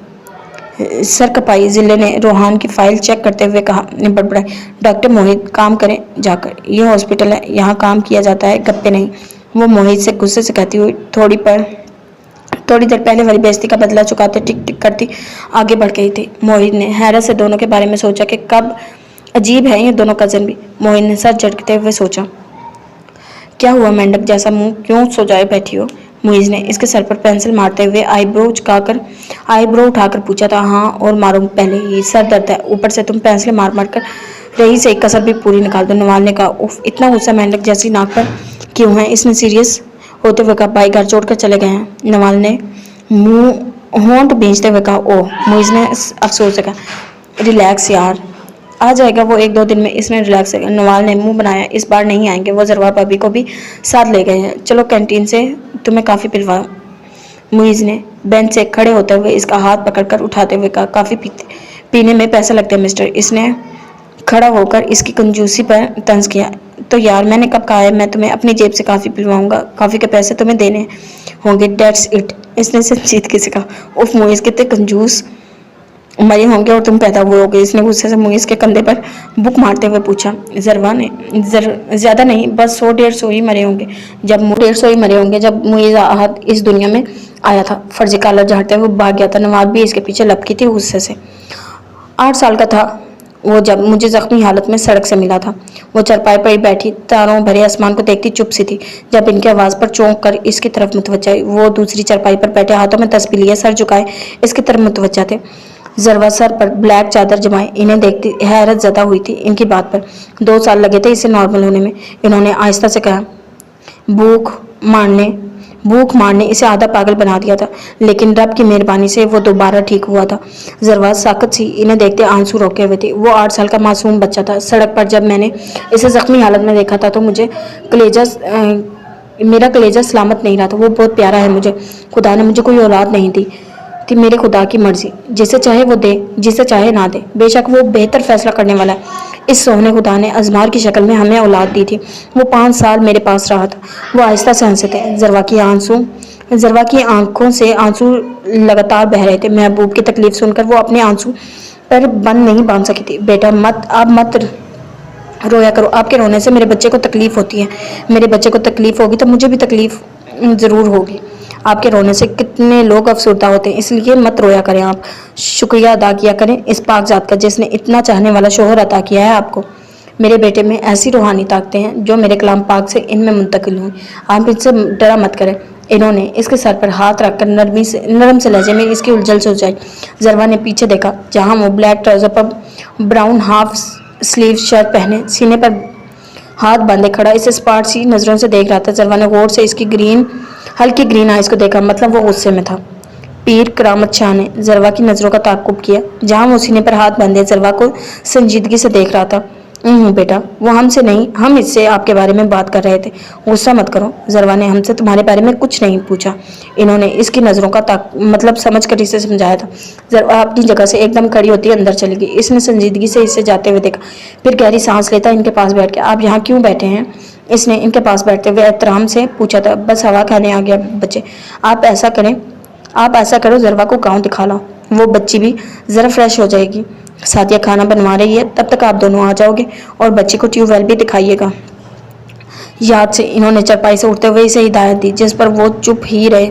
सर कपाई। जिले ने रोहान की फाइल चेक करते हुए कहा, बड़बड़ाई। डॉक्टर मोहित, काम करें जाकर, ये हॉस्पिटल है, यहाँ काम किया जाता है, गप्पे नहीं। वो मोहित से गुस्से से कहती हुई थोड़ी देर पहले वाली बेइज्जती का बदला चुकाते टिक टिक करती आगे बढ़ गई थी। मोहित ने हैरत से दोनों के बारे में सोचा कि कब अजीब है ये दोनों कजन भी। मोहित ने सर झटकते हुए सोचा, क्या हुआ मेंढक जैसा मुंह क्यों सोजाए बैठी हो? मुइज़ ने इसके सर पर पेंसिल मारते हुए आईब्रो उठाकर पूछा था। हाँ, और मारो पहले ही, सर दर्द है, ऊपर से तुम पेंसिल मार मार कर रही से एक कसर भी पूरी निकाल दो। नवाल ने कहा। उफ, इतना गुस्सा मेंढक जैसी नाक पर क्यों है? इसने सीरियस होते हुए कहा। भाई घर छोड़कर चले गए हैं। नवाल ने मुंह होंठ भींचते हुए कहा। ओह, मुइज़ ने अफसोस से कहा। रिलैक्स यार, आ जाएगा वो 1-2 दिन में। इसने रिलैक्स। नवाल ने मुंह बनाया। इस बार नहीं आएंगे। वो जरवा भाभी को भी साथ ले गए हैं। चलो कैंटीन से तुम्हें काफ़ी पिलवाओ। मुइज़ ने बेंच से खड़े होते हुए इसका हाथ पकड़कर उठाते हुए कहा। काफ़ी पीने में पैसे लगते हैं मिस्टर। इसने खड़ा होकर इसकी कंजूसी पर तंज किया। तो यार, मैंने कब कहा है मैं तुम्हें अपनी जेब से काफ़ी पिलवाऊंगा? काफ़ी के पैसे तुम्हें देने होंगे, डेट्स इट। इसने संजीदगी से कहा। उफ मुइज़, कितने कंजूस मरे होंगे और तुम पैदा हुए होगे। इसने गुस्से से मुइज़ के कंधे पर बुक मारते हुए पूछा। जरवा ने ज़्यादा नहीं, बस 100-150 ही मरे होंगे। जब मुइज़ आहत इस दुनिया में आया था। फर्जी कॉलर झाड़ते हुए भाग गया था। नवाब भी इसके पीछे लपकी थी गुस्से से। 8 साल का था वो जब मुझे जख्मी हालत में सड़क से मिला था। वो चरपाई पर ही बैठी तारों भरे आसमान को देखती चुप सी थी। जब इनकी आवाज़ पर चौंक कर इसकी तरफ मुतवज्जा हुई। वो दूसरी चरपाई पर बैठे हाथों में तस्बीह लिए सर झुकाए इसकी तरफ मुतवज्जा थे। जरवा सर पर ब्लैक चादर जमाए इन्हें देखती हैरत ज़दा हुई थी इनकी बात पर। 2 साल लगे थे इसे नॉर्मल होने में। इन्होंने आहिस्ता से कहा। भूख मारने इसे आधा पागल बना दिया था, लेकिन रब की मेहरबानी से वो दोबारा ठीक हुआ था। जरवा साकत सी इन्हें देखते आंसू रोके हुए थी। वो 8 साल का मासूम बच्चा था। सड़क पर जब मैंने इसे जख्मी हालत में देखा था तो मेरा कलेजा सलामत नहीं रहा था। वो बहुत प्यारा है मुझे। खुदा ने मुझे कोई औलाद नहीं दी थी। मेरे खुदा की मर्जी, जिसे चाहे वो दे, जिसे चाहे ना दे। बेशक वो बेहतर फैसला करने वाला है। इस सोहने खुदा ने अजमार की शक्ल में हमें औलाद दी थी। वो 5 साल मेरे पास रहा था। वो आहिस्ता से हंसे थे। जरवा की आंखों से आंसू लगातार बह रहे थे। महबूब की तकलीफ सुनकर वो अपने आंसू पर बंद नहीं बांध सकी थी। बेटा आप मत रोया करो। आपके रोने से मेरे बच्चे को तकलीफ होती है। मेरे बच्चे को तकलीफ होगी तो मुझे भी तकलीफ ज़रूर होगी। आपके रोने से कितने लोग अफसरदा होते हैं, इसलिए मत रोया करें। आप शुक्रिया अदा किया करें इस पाक ज़ात का जिसने इतना चाहने वाला शोहर अता किया है आपको। मेरे बेटे में ऐसी रूहानी ताकतें हैं जो मेरे कलाम पाक से इनमें मुंतकिल हुई। आप इनसे डरा मत करें। इन्होंने इसके सर पर हाथ रखकर नरम से लहजे में इसकी उलझल सोचाई। जरवा ने पीछे देखा जहाँ वो ब्लैक ट्राउजर पर ब्राउन हाफ स्लीव शर्ट पहने सीने पर हाथ बांधे खड़ा इसे स्पार्ट सी नज़रों से देख रहा था। जरवा ने गौर से इसकी हल्की ग्रीन आइज को देखा, मतलब वो गुस्से में था। पीर करामत शाह ने जरवा की नज़रों का ताक़ुब किया जहाँ वो सीने पर हाथ बांधे जरवा को संजीदगी से देख रहा था। बेटा, वो हमसे नहीं, हम इससे आपके बारे में बात कर रहे थे। गुस्सा मत करो। जरवा ने हमसे तुम्हारे बारे में कुछ नहीं पूछा। इन्होंने इसकी नज़रों का मतलब समझ कर इसे समझाया था। जरवा अपनी जगह से एकदम खड़ी होती अंदर चली गई। इसने संजीदगी से इसे जाते हुए देखा, फिर गहरी सांस लेता इनके पास बैठ के। आप यहाँ क्यों बैठे हैं? इसने इनके पास बैठते हुए एहतराम से पूछा था। बस हवा खाने आ गया बच्चे। आप ऐसा करो, जरवा को गाँव दिखा लाओ। वो बच्ची भी ज़रा फ्रेश हो जाएगी। सादिया खाना बनवा रही है, तब तक आप दोनों आ जाओगे और बच्ची को ट्यूबवेल भी दिखाइएगा। याद से इन्होंने चरपाई से उठते हुए इसे हिदायत दी, जिस पर वो चुप ही रहे।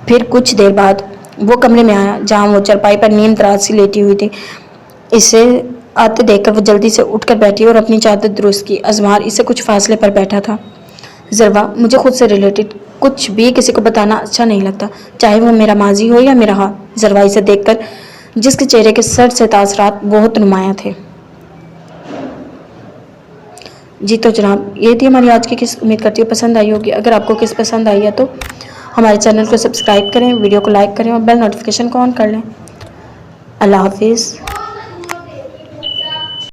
फिर कुछ देर बाद वो कमरे में आया जहाँ वो चरपाई पर नीम दराज सी लेटी हुई थी। इसे आते देखकर वो जल्दी से उठकर बैठी और अपनी चादर दुरुस्त की। अजमार इससे कुछ फासले पर बैठा था। जरवा, मुझे खुद से रिलेटेड कुछ भी किसी को बताना अच्छा नहीं लगता, चाहे वो मेरा माजी हो या मेरा हाल। जरवा इसे देखकर जिसके चेहरे के सर से तासरात बहुत नुमाया थे। जी तो जनाब, ये थी हमारी आज की किस। उम्मीद करती हूँ पसंद आई होगी। अगर आपको किस पसंद आई है तो हमारे चैनल को सब्सक्राइब करें, वीडियो को लाइक करें और बेल नोटिफिकेशन को ऑन कर लें। अल्लाह हाफिज़।